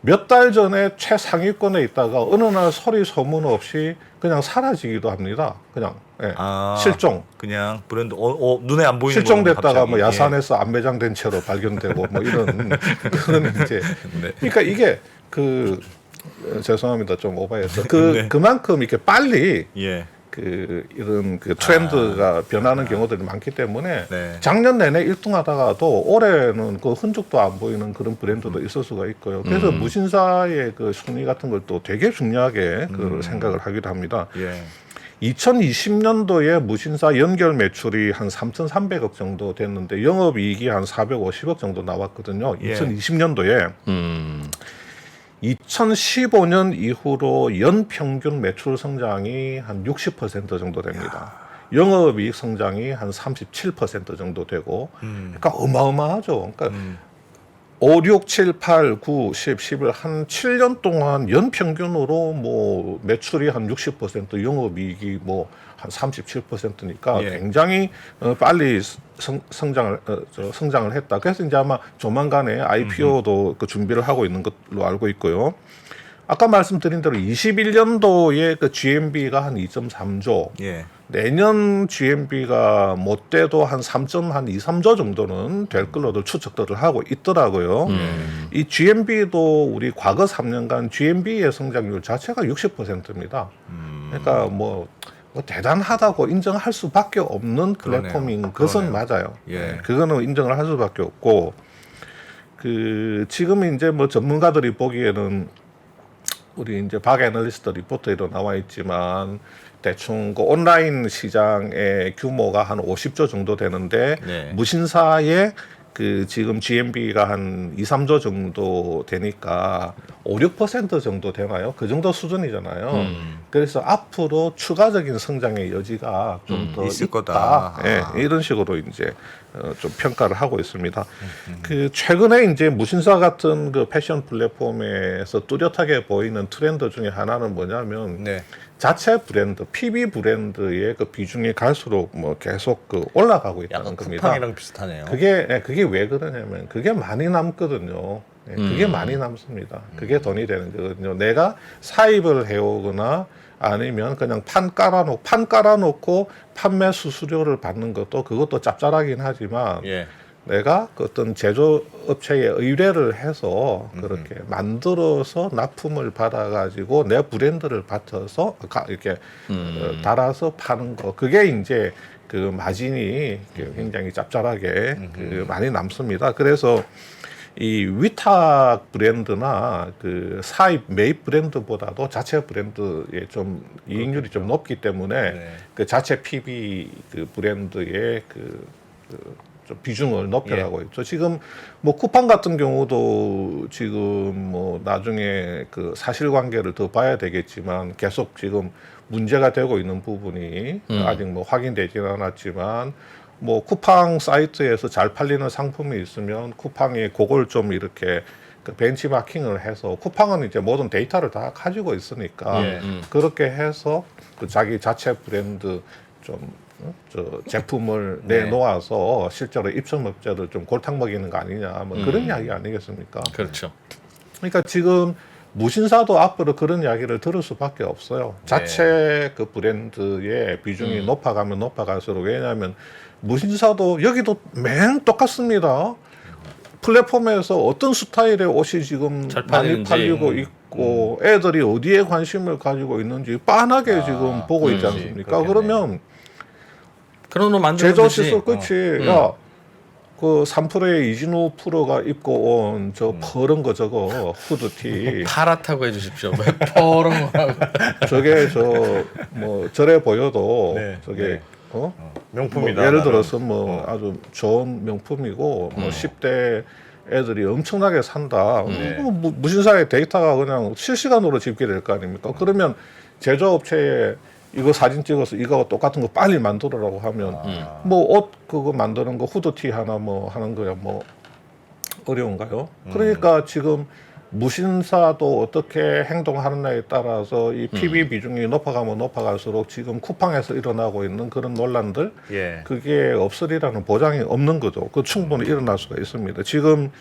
몇 달 전에 최상위권에 있다가 어느 날 소리 소문 없이 그냥 사라지기도 합니다. 그냥 예. 아, 실종. 그냥 브랜드 눈에 안 보이는 실종됐다가 거는 갑자기. 뭐 야산에서 안매장된 채로 발견되고 뭐 이런 그런 이제 그러니까 이게 죄송합니다 좀 오버해서 그만큼 이렇게 빨리 예. 그 이런 그 트렌드가 변하는 경우들이 많기 때문에 네. 작년 내내 1등하다가도 올해는 그 흔적도 안 보이는 그런 브랜드도 있을 수가 있고요. 그래서 무신사의 그 순위 같은 걸 또 되게 중요하게 그 생각을 하기도 합니다. 예. 2020년도에 무신사 연결 매출이 한 3,300억 정도 됐는데 영업이익이 한 450억 정도 나왔거든요. 예. 2020년도에 2015년 이후로 연 평균 매출 성장이 한 60% 정도 됩니다. 영업이익 성장이 한 37% 정도 되고, 그러니까 어마어마하죠. 그러니까 5, 6, 7, 8, 9, 10, 11, 한 7년 동안 연 평균으로 뭐 매출이 한 60%, 영업이익이 뭐 한 37%니까 예. 굉장히 빨리 성장을 했다. 그래서 이제 아마 조만간에 IPO도 그 준비를 하고 있는 걸로 알고 있고요. 아까 말씀드린 대로 21년도에 그 GMB가 한 2.3조, 예. 내년 GMB가 못돼도 한 2, 3조 정도는 될 걸로도 추측들을 하고 있더라고요. 이 GMB도 우리 과거 3년간 GMB의 성장률 자체가 60%입니다. 그러니까 뭐 대단하다고 인정할 수밖에 없는 플랫폼인 것은 맞아요. 예. 그거는 인정을 할 수밖에 없고, 그 지금 이제 뭐 전문가들이 보기에는 우리 이제 박 애널리스트 리포트에도 나와 있지만 대충 그 온라인 시장의 규모가 한 50조 정도 되는데 네. 무신사의 그 지금 GMB가 한 2, 3조 정도 되니까 5, 6% 정도 되나요? 그 정도 수준이잖아요. 그래서 앞으로 추가적인 성장의 여지가 좀 더 있을 있다. 거다. 예, 이런 식으로 이제 좀 평가를 하고 있습니다. 그 최근에 이제 무신사 같은 그 패션 플랫폼에서 뚜렷하게 보이는 트렌드 중에 하나는 뭐냐면 네. 자체 브랜드, PB 브랜드의 그 비중이 갈수록 뭐 계속 그 올라가고 있다는 약간 겁니다. 쿠팡이랑 비슷하네요. 그게 왜 그러냐면 그게 많이 남거든요. 예, 그게 많이 남습니다. 그게 돈이 되는 거거든요. 내가 사입을 해오거나 아니면 그냥 판 깔아놓고 판매 수수료를 받는 것도 그것도 짭짤하긴 하지만 예. 내가 그 어떤 제조업체에 의뢰를 해서 그렇게 만들어서 납품을 받아가지고 내 브랜드를 받쳐서 이렇게 달아서 파는 거, 그게 이제 그 마진이 굉장히 짭짤하게 그 많이 남습니다. 그래서 이 위탁 브랜드나 그 사입 매입 브랜드보다도 자체 브랜드의 좀 이익률이 좀 높기 때문에 네. 그 자체 PB 그 브랜드의 좀 비중을 높여가고 있죠. 지금 뭐 쿠팡 같은 경우도 지금 뭐 나중에 그 사실관계를 더 봐야 되겠지만 계속 지금 문제가 되고 있는 부분이 아직 뭐 확인되지는 않았지만 뭐 쿠팡 사이트에서 잘 팔리는 상품이 있으면 쿠팡이 그걸 좀 이렇게 그 벤치마킹을 해서, 쿠팡은 이제 모든 데이터를 다 가지고 있으니까 그렇게 해서 그 자기 자체 브랜드 좀 제품을 내놓아서 실제로 입점업체를 좀 골탕 먹이는 거 아니냐, 뭐 그런 이야기 아니겠습니까? 그렇죠. 그러니까 지금 무신사도 앞으로 그런 이야기를 들을 수밖에 없어요. 자체 그 브랜드의 비중이 높아가면 높아갈수록, 왜냐하면 무신사도 여기도 맨 똑같습니다. 플랫폼에서 어떤 스타일의 옷이 지금 잘 많이 팔리는지. 팔리고 있고 애들이 어디에 관심을 가지고 있는지 빤하게 지금 보고 있지 않습니까? 그렇겠네. 그러면 그런 옷 만들면 제조 되지. 시설 끝이 야, 그 3%의 이진우 프로가 입고 온 저 퍼런 거 저거 후드티 파랗다고 해주십시오. 왜 퍼런 거라고. 저게 저 뭐 저래 보여도 네, 저게 네. 명품이다. 뭐 예를 나는. 들어서 뭐 아주 좋은 명품이고 뭐 10대 애들이 엄청나게 산다. 뭐 무신사의 데이터가 그냥 실시간으로 집계될 거 아닙니까? 그러면 제조업체에 이거 사진 찍어서 이거 똑같은 거 빨리 만들어라고 하면 뭐 옷 그거 만드는 거 후드티 하나 뭐 하는 거야 뭐 어려운가요? 그러니까 지금 무신사도 어떻게 행동하느냐에 따라서 이 PB 비중이 높아가면 높아갈수록 지금 쿠팡에서 일어나고 있는 그런 논란들, 예. 그게 없으리라는 보장이 없는 거죠. 그 충분히 일어날 수가 있습니다. 지금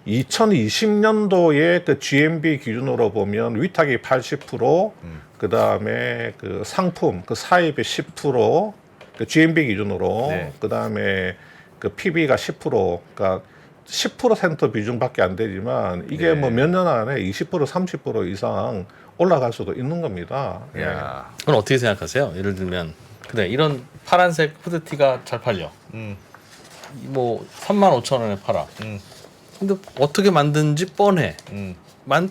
2020년도에 그 GMB 기준으로 보면 위탁이 80%, 그 다음에 그 상품, 그 사입의 10%, 그 GMB 기준으로, 네. 그 다음에 그 PB가 10%, 그러니까 10% 비중밖에 안 되지만 이게 네. 뭐 몇 년 안에 20%, 30% 이상 올라갈 수도 있는 겁니다. 야. 그건 어떻게 생각하세요? 예를 들면 그래 이런 파란색 후드티가 잘 팔려. 뭐 35,000원에 팔아. 근데 어떻게 만든지 뻔해.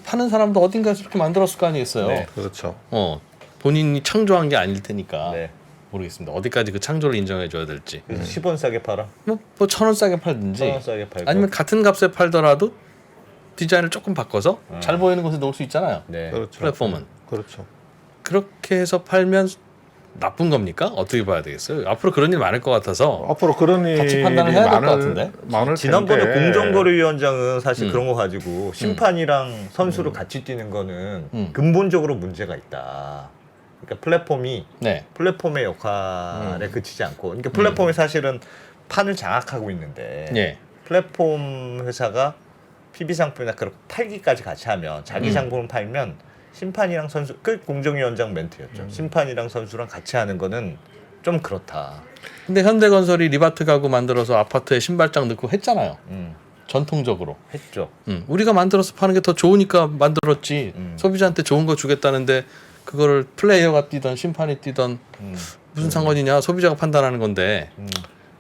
파는 사람도 어딘가에서 이렇게 만들었을 거 아니겠어요. 네. 그렇죠. 본인이 창조한 게 아닐 테니까 네. 모르겠습니다. 어디까지 그 창조를 인정해줘야 될지. 그래서 10원 싸게 팔아. 뭐 1,000원 싸게 팔든지 1,000원 싸게 팔고. 아니면 같은 값에 팔더라도 디자인을 조금 바꿔서 잘 보이는 곳에 놓을 수 있잖아요. 네. 그렇죠. 플랫폼은. 그렇죠. 그렇게 해서 팔면 나쁜 겁니까? 어떻게 봐야 되겠어요? 앞으로 그런 일 많을 것 같아서 앞으로 그런 일이 같이 판단을 해야 될것 같은데? 많을 지난번에 텐데. 공정거래위원장은 사실 그런 거 가지고 심판이랑 선수를 같이 뛰는 거는 근본적으로 문제가 있다. 그러니까 플랫폼이 네. 플랫폼의 역할에 그치지 않고, 그러니까 플랫폼이 사실은 판을 장악하고 있는데 예. 플랫폼 회사가 PB 상품이나 그렇게 팔기까지 같이 하면 자기 상품을 팔면 심판이랑 선수 그 공정위원장 멘트였죠. 심판이랑 선수랑 같이 하는 거는 좀 그렇다. 근데 현대건설이 리바트 가구 만들어서 아파트에 신발장 넣고 했잖아요. 전통적으로. 했죠. 우리가 만들어서 파는 게 더 좋으니까 만들었지. 소비자한테 좋은 거 주겠다는데 그거를 플레이어가 뛰던 심판이 뛰던 무슨 상관이냐. 소비자가 판단하는 건데.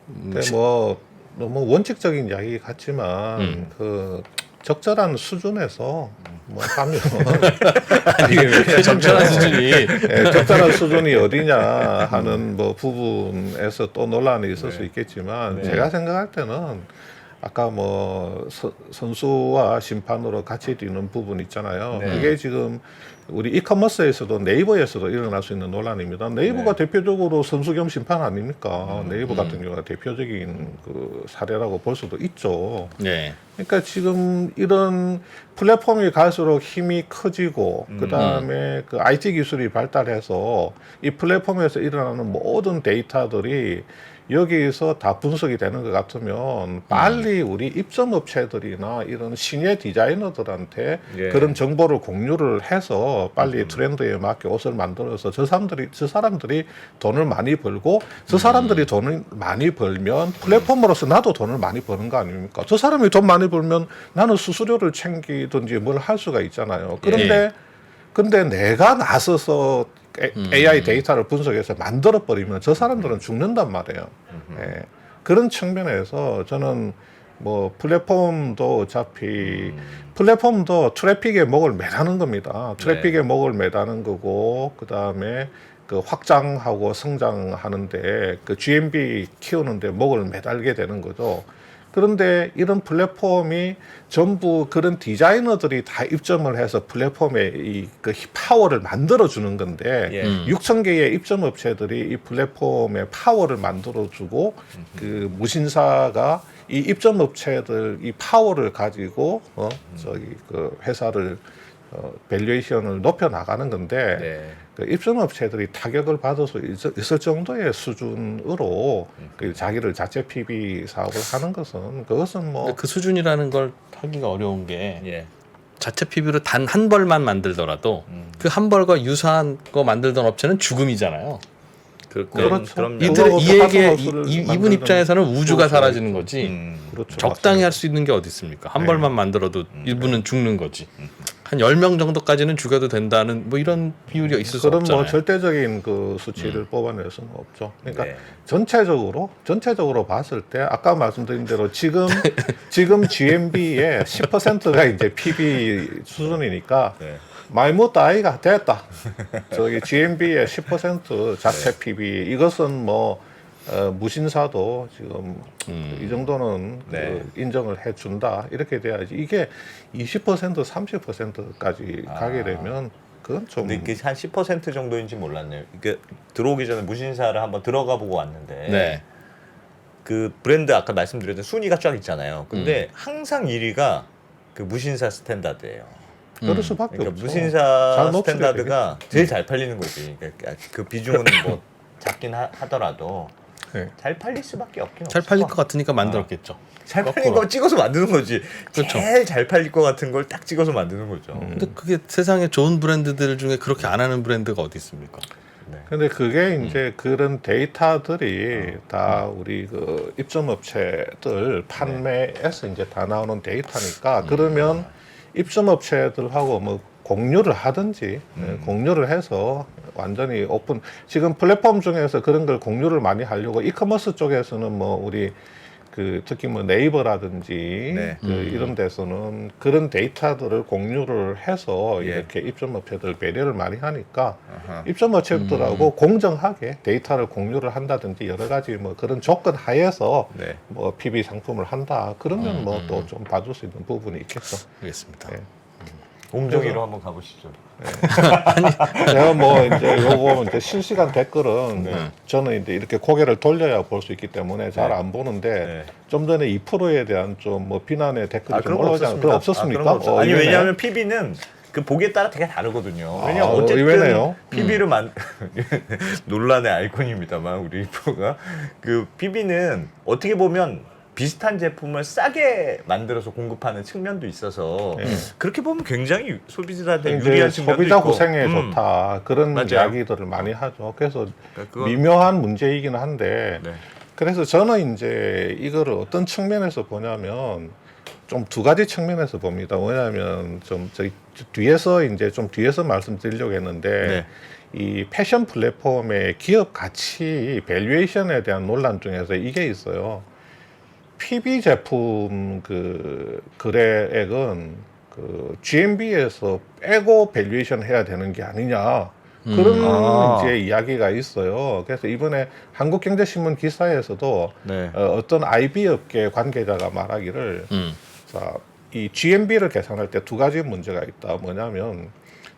근데 뭐 너무 원칙적인 이야기 같지만 그 적절한 수준에서 뭐 하면 아니 왜 적절한 수준이. 예, 적절한 수준이 어디냐 하는 뭐 부분에서 또 논란이 있을 수 있겠지만 제가 생각할 때는 아까 뭐 선수와 심판으로 같이 뛰는 부분 있잖아요. 네. 이게 지금 우리 이커머스에서도 네이버에서도 일어날 수 있는 논란입니다. 네이버가 대표적으로 선수 겸 심판 아닙니까? 네이버 같은 경우가 대표적인 그 사례라고 볼 수도 있죠. 네. 그러니까 지금 이런 플랫폼이 갈수록 힘이 커지고 그다음에 그 IT 기술이 발달해서 이 플랫폼에서 일어나는 모든 데이터들이 여기에서 다 분석이 되는 것 같으면 빨리 우리 입점업체들이나 이런 신예 디자이너들한테 예. 그런 정보를 공유를 해서 빨리 트렌드에 맞게 옷을 만들어서 저 사람들이 돈을 많이 벌고 저 사람들이 돈을 많이 벌면 플랫폼으로서 나도 돈을 많이 버는 거 아닙니까? 저 사람이 돈 많이 벌면 나는 수수료를 챙기든지 뭘 할 수가 있잖아요. 그런데 근데 내가 나서서 AI 데이터를 분석해서 만들어 버리면 저 사람들은 죽는단 말이에요. 예. 그런 측면에서 저는 뭐 플랫폼도 어차피 플랫폼도 트래픽의 목을 매다는 겁니다. 트래픽의 목을 매다는 거고 그 다음에 그 확장하고 성장하는데 그 GMB 키우는데 목을 매달게 되는 거죠. 그런데 이런 플랫폼이 전부 그런 디자이너들이 다 입점을 해서 플랫폼에 이 그 파워를 만들어 주는 건데 예. 6,000개의 입점 업체들이 이 플랫폼의 파워를 만들어 주고 그 무신사가 이 입점 업체들 이 파워를 가지고 저기 그 회사를 밸류에이션을 높여 나가는 건데 네. 그 입점업체들이 타격을 받을 수 있을 정도의 수준으로 그 자기를 자체 PB 사업을 하는 것은 그것은 뭐 그 수준이라는 걸 하기가 어려운 게 예. 자체 PB로 단 한 벌만 만들더라도 그 한 벌과 유사한 거 만들던 업체는 죽음이잖아요. 그렇죠. 그럼요. 이들 이에게 하우스를 이분 만들던- 입장에서는 우주가 그렇죠. 사라지는 거지. 그렇죠. 적당히 맞습니다. 할 수 있는 게 어디 있습니까? 한 벌만 만들어도 이분은 죽는 거지. 한 10명 정도까지는 죽여도 된다는 뭐 이런 비율이 있을 수 그런 없잖아요. 뭐 절대적인 그 수치를 뽑아낼 수는 없죠. 그러니까 네. 전체적으로 봤을 때 아까 말씀드린 대로 지금 GMB의 10%가 이제 PB 수준이니까 네. 마이무트 아이가 됐다. 저기 GMB의 10% 자체 PB 이것은 뭐 무신사도 지금 이 정도는 네. 그 인정을 해준다 이렇게 돼야지 이게 20% 30%까지 가게 되면 그건 좀 근데 이게 한 10% 정도인지 몰랐네요. 이게 들어오기 전에 무신사를 한번 들어가 보고 왔는데 네. 그 브랜드 아까 말씀드렸던 순위가 쫙 있잖아요. 근데 항상 1위가 그 무신사 스탠다드예요. 그럴 수밖에 그러니까 없죠. 무신사 잘 높여야 스탠다드가 제일 잘 팔리는 거지. 그러니까 그 비중은 뭐 작긴 하더라도 네. 잘 팔릴 수밖에 없긴 잘 없어. 팔릴 것 같으니까 만들었겠죠. 잘 팔린 거꾸로. 거 찍어서 만드는 거지. 그렇죠. 제일 잘 팔릴 것 같은 걸 딱 찍어서 만드는 거죠. 근데 그게 세상에 좋은 브랜드들 중에 그렇게 안 하는 브랜드가 어디 있습니까? 근데 그게 이제 그런 데이터들이 다 우리 그 입점업체들 판매에서 이제 다 나오는 데이터니까 그러면 입점업체들하고 뭐 공유를 하든지 공유를 해서 완전히 오픈 지금 플랫폼 중에서 그런 걸 공유를 많이 하려고 이커머스 쪽에서는 뭐 우리 그 특히 뭐 네이버라든지 네. 그 이런 데서는 그런 데이터들을 공유를 해서 예. 이렇게 입점업체들 배려를 많이 하니까 아하. 입점업체들하고 공정하게 데이터를 공유를 한다든지 여러 가지 뭐 그런 조건 하에서 네. 뭐 PB 상품을 한다 그러면 뭐 또 좀 봐줄 수 있는 부분이 있겠죠. 알겠습니다. 예. 옴정이로 한번 가보시죠. 제가 뭐 이제 요거 이제 실시간 댓글은 네. 저는 이제 이렇게 고개를 돌려야 볼 수 있기 때문에 잘 안 보는데 네. 좀 전에 2%에 대한 좀 뭐 비난의 댓글이 좀 그런 거 올라오지 않 그런 없었습니까? 그런 거 없었- 아니 의외네. 왜냐하면 PB는 그 보기에 따라 되게 다르거든요. 왜냐면 아, 어쨌든 의외네요. PB를 논란의 아이콘입니다만 우리 리포가 그 PB는 어떻게 보면 비슷한 제품을 싸게 만들어서 공급하는 측면도 있어서 그렇게 보면 굉장히 소비자한테 이제 유리한 측면도 소비자 있고. 구생에 좋다 그런 맞아요. 이야기들을 많이 하죠. 그래서 그러니까 그건- 미묘한 문제이긴 한데 네. 그래서 저는 이제 이거를 어떤 측면에서 보냐면 좀 두 가지 측면에서 봅니다. 왜냐하면 좀 저희 뒤에서 이제 좀 뒤에서 말씀드리려고 했는데 네. 이 패션 플랫폼의 기업 가치 밸류에이션에 대한 논란 중에서 이게 있어요. PB 제품 그 거래액은 그 GMB에서 빼고 밸류에이션 해야 되는 게 아니냐. 그런 아. 이제 이야기가 있어요. 그래서 이번에 한국경제신문 기사에서도 네. 어떤 IB 업계 관계자가 말하기를 자, 이 GMB를 계산할 때 두 가지 문제가 있다. 뭐냐면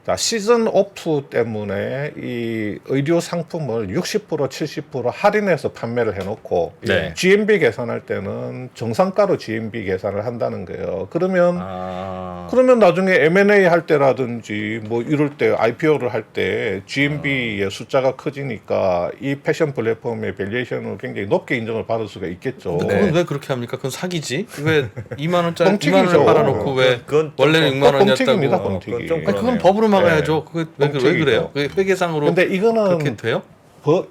자, 시즌 오프 때문에 이 의류 상품을 60% 70% 할인해서 판매를 해놓고 네. GMB 계산할 때는 정상가로 GMB 계산을 한다는 거예요. 그러면 그러면 나중에 M&A 할 때라든지 뭐 이럴 때 IPO를 할 때 GMB의 숫자가 커지니까 이 패션 플랫폼의 밸류에이션을 굉장히 높게 인정을 받을 수가 있겠죠. 근데 그건 왜 그렇게 합니까? 그건 사기지. 왜 2만 원짜리 2만 뻥튀기죠. 원을 팔아놓고 왜 그건 좀 원래는 뻥- 6만 뻥튀기입니다, 원이었다고? 뻥튀기. 그건 좀 아니, 그건 그러네요. 법으로 막아야죠. 그게 왜 뻥튀기죠. 그래요? 그게 회계상으로 근데 이거는 그렇게 돼요?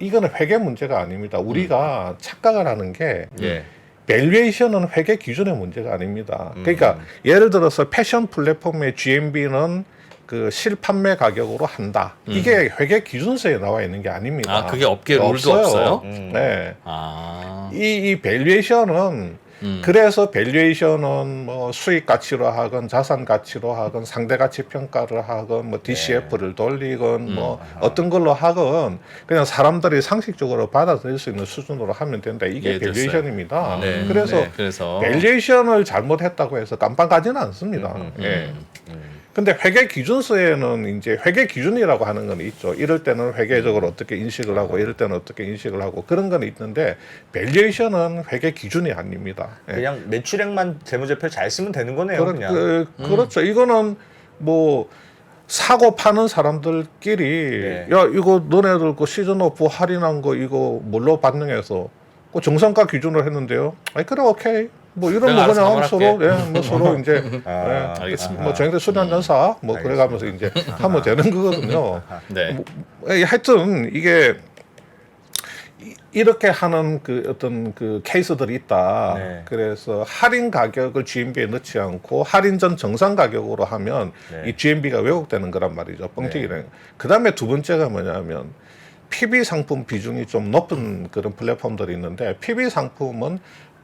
이거는 회계 문제가 아닙니다. 우리가 착각을 하는 게 예. 밸류에이션은 회계 기준의 문제가 아닙니다. 그러니까 예를 들어서 패션 플랫폼의 GMB는 그 실판매 가격으로 한다. 이게 회계 기준서에 나와 있는 게 아닙니다. 아, 그게 업계 룰도 없어요? 네. 아, 이 밸류에이션은 그래서 밸류에이션은 뭐 수익 가치로 하건 자산 가치로 하건 상대 가치 평가를 하건 뭐 DCF를 돌리건 뭐 어떤 걸로 하건 그냥 사람들이 상식적으로 받아들일 수 있는 수준으로 하면 된다. 이게 이해됐어요. 밸류에이션입니다. 네. 그래서 네. 그래서 밸류에이션을 잘못했다고 해서 깜빵 가지는 않습니다. 예. 근데 회계 기준서에는 이제 회계 기준이라고 하는 건 있죠. 이럴 때는 회계적으로 어떻게 인식을 하고 이럴 때는 어떻게 인식을 하고 그런 건 있는데 밸류에이션은 회계 기준이 아닙니다. 예. 그냥 매출액만 재무제표 잘 쓰면 되는 거네요. 그냥. 그렇죠. 이거는 뭐 사고 파는 사람들끼리 네. 야 이거 너네들 그 시즌 오프 할인한 거 이거 뭘로 반영해서 그 정상가 기준으로 했는데요. 아니 그래 오케이. 뭐 이런 내가 거 알아서 그냥 서로 환원할게. 뭐 서로 이제 알겠습니다. 뭐 저희들 술 한잔 사. 뭐 그래 가면서 이제 하면 되는 거거든요. 네. 뭐, 하여튼 이게 이렇게 하는 그 어떤 그 케이스들이 있다. 네. 그래서 할인 가격을 GMB에 넣지 않고 할인 전 정상 가격으로 하면 네. 이 GMB가 왜곡되는 거란 말이죠. 뻥튀기는. 그다음에 두 번째가 뭐냐면 PB 상품 비중이 좀 높은 그런 플랫폼들이 있는데 PB 상품은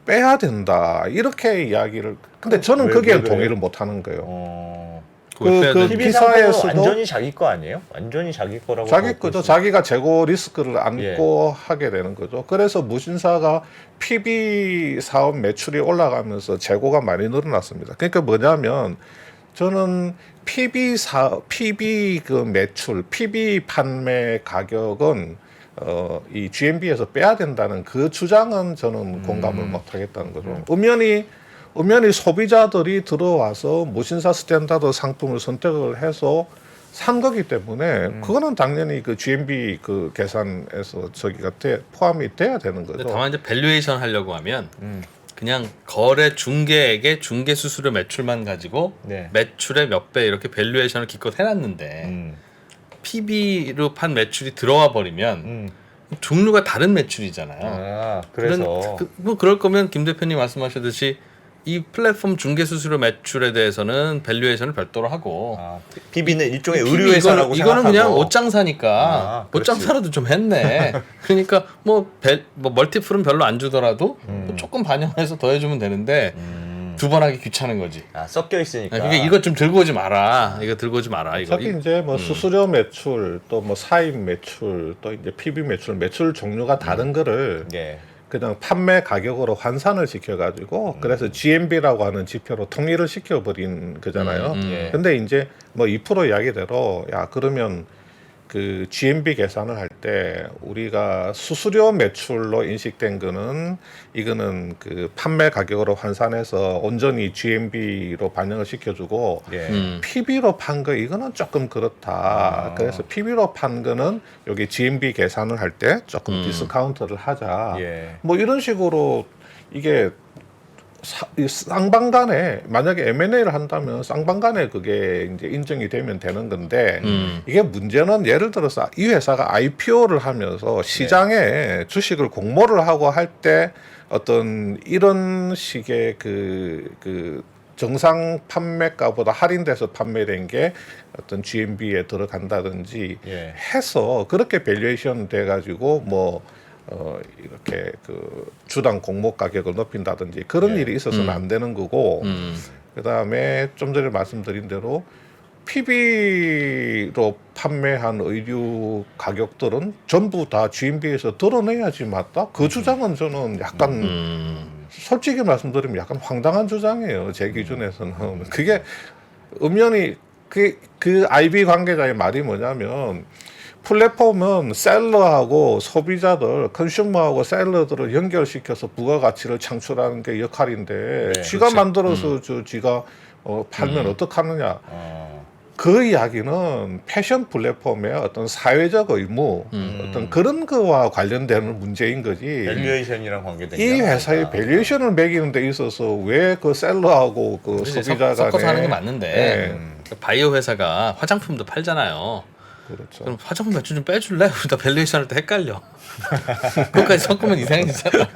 빼야 된다. 이렇게 이야기를. 근데 저는 왜 거기에 그래요? 동의를 못 하는 거예요. 그걸 빼야 되는데. PB 상품은 기사에서도 완전히 자기 거 아니에요? 완전히 자기 거라고. 자기 보고 거죠. 있어요. 자기가 재고 리스크를 안고 예. 하게 되는 거죠. 그래서 무신사가 PB 사업 매출이 올라가면서 재고가 많이 늘어났습니다. 그러니까 뭐냐면 저는 PB 그 매출, PB 판매 가격은 이 GMB에서 빼야 된다는 그 주장은 저는 공감을 못 하겠다는 거죠. 엄연히 소비자들이 들어와서 무신사 스탠다드 상품을 선택을 해서 산 거기 때문에 그거는 당연히 그 GMB 그 계산에서 저기가 포함이 돼야 되는 거죠. 근데 다만 이제 밸류에이션 하려고 하면 그냥 거래 중개에게 중개 수수료 매출만 가지고 네. 매출의 몇 배 이렇게 밸류에이션을 기껏 해놨는데 음. PB로 판 매출이 들어와 버리면 종류가 다른 매출이잖아요. 그래서 뭐 그럴 거면 김 대표님 말씀하셨듯이 이 플랫폼 중개 수수료 매출에 대해서는 밸류에이션을 별도로 하고 PB는 일종의 PB 의료회사라고 이거는 그냥 생각하고. 옷장사니까 그렇지. 옷장사라도 좀 했네. 그러니까 뭐 멀티플은 별로 안 주더라도 뭐 조금 반영해서 더해주면 되는데 두 번 하기 귀찮은 거지. 섞여 있으니까. 그러니까 이거 좀 들고 오지 마라. 이거 들고 오지 마라. 이거. 어차피 이제 뭐 수수료 매출 또 뭐 사입 매출 또 이제 PB 매출 종류가 다른 거를 예. 그냥 판매 가격으로 환산을 시켜가지고 그래서 GMB라고 하는 지표로 통일을 시켜버린 거잖아요. 예. 근데 이제 뭐 2% 이야기대로 야 그러면 그 GMB 계산을 할 때 우리가 수수료 매출로 인식된 거는 이거는 그 판매 가격으로 환산해서 온전히 GMB로 반영을 시켜주고 예. PB로 판 거 이거는 조금 그렇다. 그래서 PB로 판 거는 여기 GMB 계산을 할 때 조금 디스카운트를 하자. 예. 뭐 이런 식으로 이게 이 쌍방간에 만약에 M&A를 한다면 쌍방간에 그게 이제 인정이 되면 되는 건데 이게 문제는 예를 들어서 이 회사가 IPO를 하면서 시장에 주식을 공모를 하고 할 때 어떤 이런 식의 그 정상 판매가보다 할인돼서 판매된 게 어떤 GMB에 들어간다든지 예. 해서 그렇게 밸류에이션 돼가지고 뭐 이렇게 그 주당 공모 가격을 높인다든지 그런 일이 있어서는 안 되는 거고 그다음에 좀 전에 말씀드린 대로 PB로 판매한 의류 가격들은 전부 다 GMB에서 드러내야지 맞다? 그 주장은 저는 약간 솔직히 말씀드리면 약간 황당한 주장이에요. 제 기준에서는. 그게 엄연히 그 IB 관계자의 말이 뭐냐면 플랫폼은 셀러하고 소비자들, 컨슈머하고 셀러들을 연결시켜서 부가가치를 창출하는 게 역할인데 지가 그렇지. 만들어서 지가 팔면 어떡하느냐. 그 이야기는 패션 플랫폼의 어떤 사회적 의무, 어떤 그런 거와 관련되는 문제인 거지. 밸류에이션이랑 관계된 이 게 회사의 아닐까. 밸류에이션을 매기는 데 있어서 왜 그 셀러하고 그 그렇지, 소비자 섞어서 간에 하는 게 맞는데 네. 바이오 회사가 화장품도 팔잖아요. 그렇죠. 그럼 화장품 매출 좀 빼줄래? 우리가 밸류에이션 할 때 헷갈려. 그것까지 섞으면 이상해지잖아.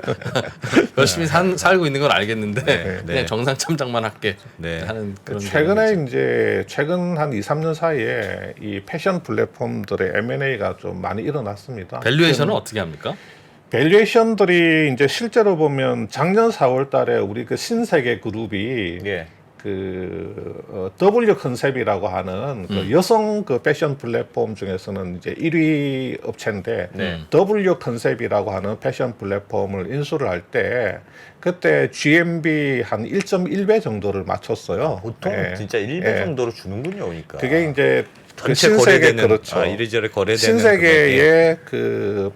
열심히 살고 있는 건 알겠는데 그냥 네. 정상 참작만 할게 네. 하는 그런. 최근에 이제 최근 한 2, 3년 사이에 이 패션 플랫폼들의 M&A가 좀 많이 일어났습니다. 밸류에이션은 어떻게 합니까? 밸류에이션들이 이제 실제로 보면 작년 4월 달에 우리 그 신세계 그룹이 예. 그 W 컨셉이라고 하는 그 여성 그 패션 플랫폼 중에서는 이제 1위 업체인데 네. W 컨셉이라고 하는 패션 플랫폼을 인수를 할 때 그때 GMB 한 1.1배 정도를 맞췄어요. 보통 예. 진짜 1배 예. 정도로 주는군요, 그러니까. 그게 이제 그 전체 신세계 거래되는 그렇죠. 이래저래 거래되는 신세계의 그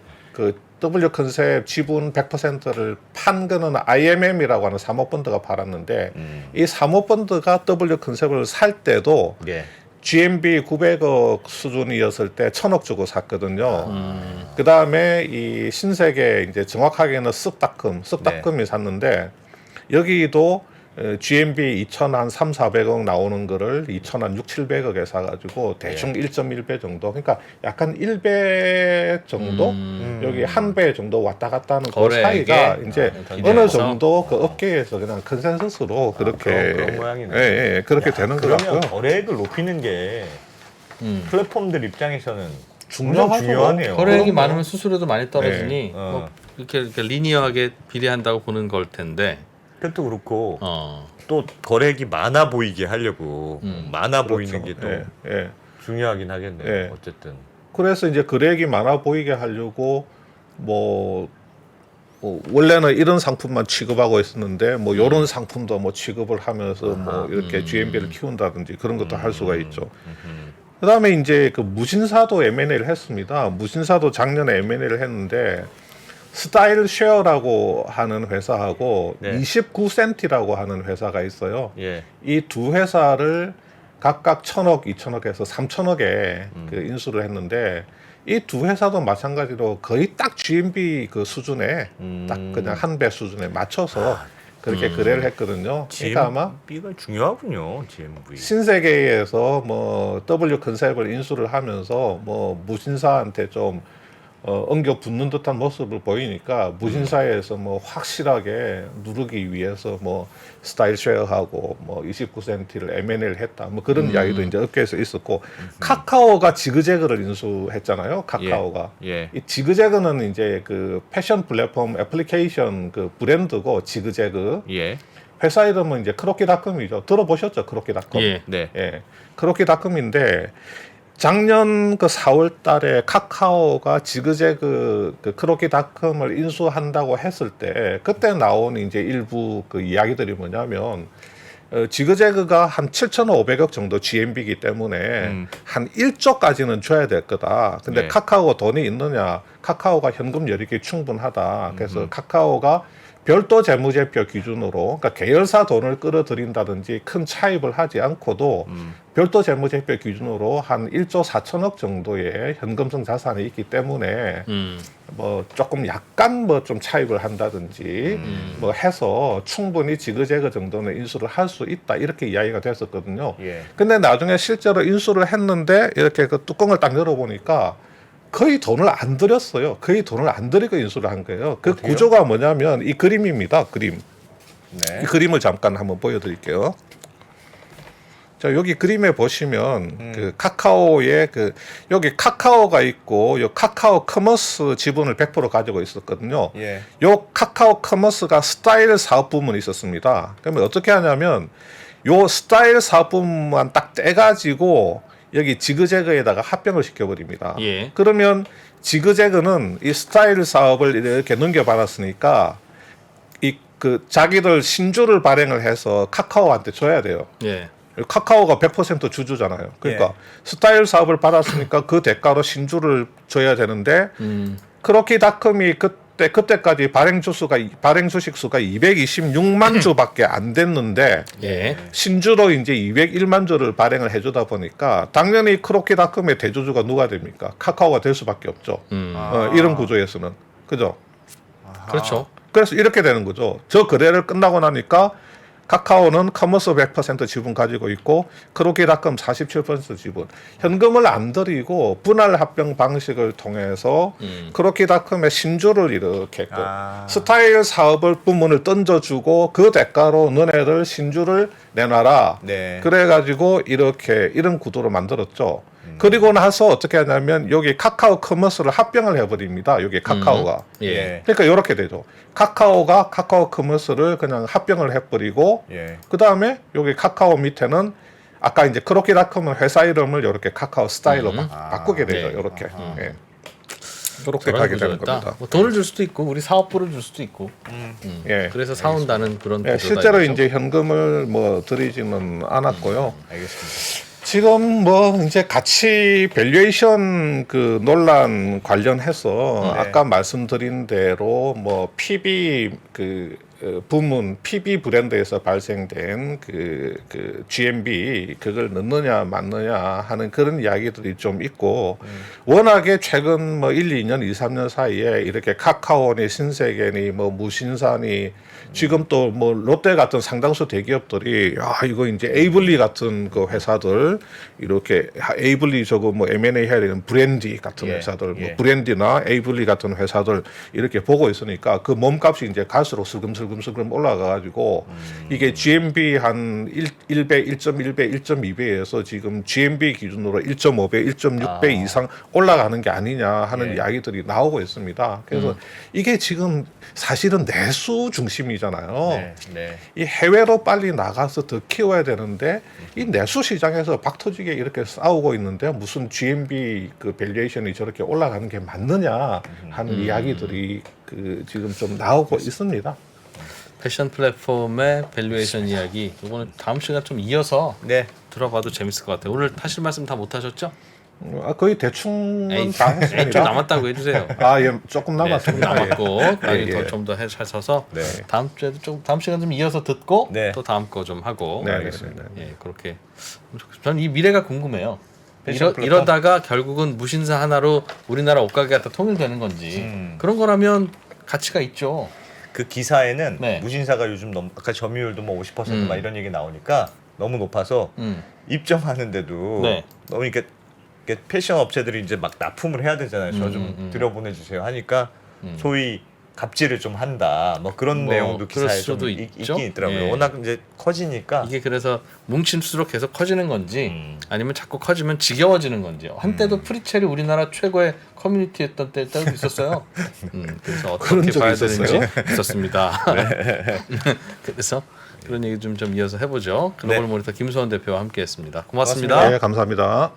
W 컨셉 지분 100%를 판 거는 IMM이라고 하는 사모펀드가 팔았는데 이 사모펀드가 W 컨셉을 살 때도 예. GMB 900억 수준이었을 때 1,000억 주고 샀거든요. 그 다음에 이 신세계 이제 정확하게는 쓱닷컴이 샀는데 여기도 GMB 2,000한 3, 400억 나오는 거를 2,000한 6, 700억에 사가지고 대충 1.1배 정도. 그러니까 약간 1배 정도? 여기 한 배 정도 왔다 갔다 하는 그 거래액에? 사이가 이제 기대해서? 어느 정도 그 업계에서 그냥 컨센서스로 그렇게 그런 모양이네. 예, 그렇게 되는 것 그러면 같고요. 거래액을 높이는 게 플랫폼들 입장에서는 중요하죠. 엄청 중요하네요. 거래액이 그럼요. 많으면 수수료도 많이 떨어지니 어. 뭐 이렇게 리니어하게 비례한다고 보는 걸 텐데. 그것도 그렇고 어. 또 거래액이 많아 보이게 하려고 많아 보이는 게 또 예, 예. 중요하긴 하겠네요. 예. 어쨌든. 그래서 이제 거래액이 많아 보이게 하려고 뭐 원래는 이런 상품만 취급하고 있었는데 뭐 이런 상품도 뭐 취급을 하면서 뭐 이렇게 GMB를 키운다든지 그런 것도 할 수가 있죠. 그다음에 이제 그 무신사도 M&A를 했습니다. 무신사도 작년에 M&A를 했는데 스타일 쉐어라고 하는 회사하고 네. 29센티라고 하는 회사가 있어요. 예. 이 두 회사를 각각 1,000억, 2,000억에서 3,000억에 그 인수를 했는데 이 두 회사도 마찬가지로 거의 딱 GMB 그 수준에 딱 그냥 한 배 수준에 맞춰서 그렇게 거래를 했거든요. 그러니까 아마 GMB가 중요하군요. GMV. 신세계에서 뭐 W 컨셉을 인수를 하면서 뭐 무신사한테 좀 엉겨 붙는 듯한 모습을 보이니까 무신사에서 뭐 확실하게 누르기 위해서 뭐 스타일 쉐어하고 뭐 29센트를 M&A를 했다 뭐 그런 이야기도 이제 업계에서 있었고 카카오가 지그재그를 인수했잖아요. 카카오가 예. 이 지그재그는 이제 그 패션 플랫폼 애플리케이션 그 브랜드고 지그재그 예. 회사 이름은 이제 크로키닷컴이죠. 들어보셨죠? 크로키닷컴. 예. 네. 예. 크로키닷컴인데 작년 그 4월 달에 카카오가 지그재그 그 크로키닷컴을 인수한다고 했을 때 그때 나온 이제 일부 그 이야기들이 뭐냐면 지그재그가 한 7,500억 정도 GMB이기 때문에 한 1조까지는 줘야 될 거다. 근데 네. 카카오가 돈이 있느냐? 카카오가 현금 여력이 충분하다. 그래서 카카오가 별도 재무제표 기준으로 그러니까 계열사 돈을 끌어들인다든지 큰 차입을 하지 않고도 별도 재무제표 기준으로 한 1조 4천억 정도의 현금성 자산이 있기 때문에 뭐 조금 약간 뭐 좀 차입을 한다든지 뭐 해서 충분히 지그재그 정도는 인수를 할 수 있다 이렇게 이야기가 됐었거든요. 예. 근데 나중에 실제로 인수를 했는데 이렇게 그 뚜껑을 딱 열어보니까 거의 돈을 안 들였어요. 거의 돈을 안 들이고 인수를 한 거예요. 그 어떻게요? 구조가 뭐냐면 이 그림입니다. 그림. 네. 이 그림을 잠깐 한번 보여드릴게요. 자 여기 그림에 보시면 그 카카오의 그 여기 카카오가 있고 요 카카오 커머스 지분을 100% 가지고 있었거든요. 예. 요 카카오 커머스가 스타일 사업 부문이 있었습니다. 그러면 어떻게 하냐면 요 스타일 사업 부문만 딱 떼가지고 여기 지그재그에다가 합병을 시켜버립니다. 예. 그러면 지그재그는 이 스타일 사업을 이렇게 넘겨받았으니까 이 그 자기들 신주를 발행을 해서 카카오한테 줘야 돼요. 예. 카카오가 100% 주주잖아요. 그러니까 예. 스타일 사업을 받았으니까 그 대가로 신주를 줘야 되는데 크로키닷컴이 그때까지 발행 주식 수가 226만 주밖에 안 됐는데 예. 신주로 이제 201만 주를 발행을 해주다 보니까 당연히 크로키닷컴의 대주주가 누가 됩니까? 카카오가 될 수밖에 없죠. 이런 구조에서는 그죠? 그렇죠. 그래서 이렇게 되는 거죠. 저 거래를 끝나고 나니까 카카오는 커머스 100% 지분 가지고 있고 크로키닷컴 47% 지분. 현금을 안 들이고 분할 합병 방식을 통해서 크로키닷컴의 신주를 이렇게 했고 스타일 사업을 부문을 던져주고 그 대가로 너네들 신주를 내놔라. 네. 그래가지고 이런 구도로 만들었죠. 그리고 나서 어떻게 하냐면 여기 카카오 커머스를 합병을 해버립니다. 여기 카카오가. 예. 그러니까 이렇게 되죠. 카카오가 카카오 커머스를 그냥 합병을 해버리고 예. 그 다음에 여기 카카오 밑에는 아까 이제 크로키닷컴은 회사 이름을 이렇게 카카오 스타일로 바꾸게 되죠. 네. 이렇게. 예. 이렇게 저런 가게 되는 구조였다. 겁니다. 뭐 돈을 줄 수도 있고 우리 사업부를 줄 수도 있고. 예. 그래서 사온다는 그런 예, 구조다 실제로 이거죠? 이제 현금을 뭐 드리지는 않았고요. 알겠습니다. 지금 뭐 이제 같이 밸류에이션 그 논란 관련해서 네. 아까 말씀드린 대로 뭐 PB 그 부문 PB 브랜드에서 발생된 그 GMB 그걸 넣느냐 맞느냐 하는 그런 이야기들이 좀 있고 워낙에 최근 뭐 1, 2년, 2, 3년 사이에 이렇게 카카오니 신세계니 뭐 무신사니 지금 또 뭐 롯데 같은 상당수 대기업들이 야 이거 이제 에이블리 같은 그 회사들 이렇게 에이블리 저거 뭐 M&A 해야 되는 브랜디 같은 예, 회사들 뭐 예. 브랜디나 에이블리 같은 회사들 이렇게 보고 있으니까 그 몸값이 이제 갈수록 슬금슬금 올라가가지고 이게 GMB 한 1배, 1.1배, 1.2배에서 지금 GMB 기준으로 1.5배, 1.6배 이상 올라가는 게 아니냐 하는 예. 이야기들이 나오고 있습니다. 그래서 이게 지금 사실은 내수 중심이잖아요. 네. 네. 이 해외로 빨리 나가서 더 키워야 되는데 이 내수 시장에서 박터지게 이렇게 싸우고 있는데 무슨 GMB 그 밸류에이션이 저렇게 올라가는 게 맞느냐 하는 이야기들이 그 지금 좀 나오고 있습니다. 패션 플랫폼의 밸류에이션 이야기 이거는 다음 시간 좀 이어서 네. 들어봐도 재밌을 것 같아요. 오늘 하실 말씀 다 못 하셨죠? 거의 대충은 에이, 다 좀 했습니다. 남았다고 해주세요. 예, 조금 네, 좀 남았습니다. 남았고 나중에 예, 예. 좀 더 하셔서 네. 다음 주에도 좀 다음 시간 좀 이어서 듣고 네. 또 다음 거 좀 하고 네, 알겠습니다. 예 그렇게 저는 이 미래가 궁금해요. 패션 플랫폼? 이러다가 결국은 무신사 하나로 우리나라 옷가게가 다 통일되는 건지 그런 거라면 가치가 있죠. 그 기사에는 네. 무신사가 요즘 아까 점유율도 뭐 50%막 이런 얘기 나오니까 너무 높아서 입점하는데도 네. 너무 이렇게 이렇게 패션 업체들이 이제 막 납품을 해야 되잖아요. 저 좀 들여보내주세요 하니까 소위 갑질을 좀 한다. 뭐 그런 뭐 내용도 그럴 기사에 좀 수도 있긴 있죠. 있더라고요. 예. 워낙 이제 커지니까. 이게 그래서 뭉칠수록 계속 커지는 건지 아니면 자꾸 커지면 지겨워지는 건지. 한때도 프리첼이 우리나라 최고의 커뮤니티였던 때도 있었어요. 그래서 그런 어떻게 적이 봐야 있었어요? 되는지 있었습니다. 그래서 그런 얘기 좀 이어서 해보죠. 글로벌 네. 모니터 김수원 대표와 함께했습니다. 고맙습니다. 네, 감사합니다.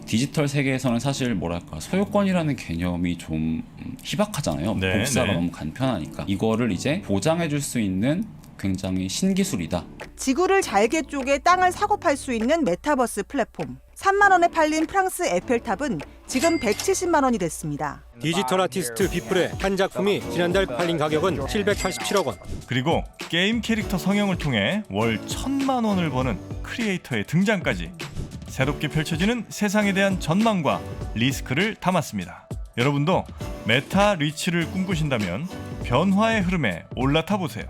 디지털 세계에서는 사실 뭐랄까 소유권이라는 개념이 좀 희박하잖아요. 네, 복사가 네. 너무 간편하니까 이거를 이제 보장해줄 수 있는 굉장히 신기술이다. 지구를 잘게 쪼개 땅을 사고 팔 수 있는 메타버스 플랫폼. 3만 원에 팔린 프랑스 에펠탑은 지금 170만 원이 됐습니다. 디지털 아티스트 비플의 한 작품이 지난달 팔린 가격은 787억 원. 그리고 게임 캐릭터 성형을 통해 월 1,000만 원을 버는 크리에이터의 등장까지 새롭게 펼쳐지는 세상에 대한 전망과 리스크를 담았습니다. 여러분도 메타 리치를 꿈꾸신다면 변화의 흐름에 올라타 보세요.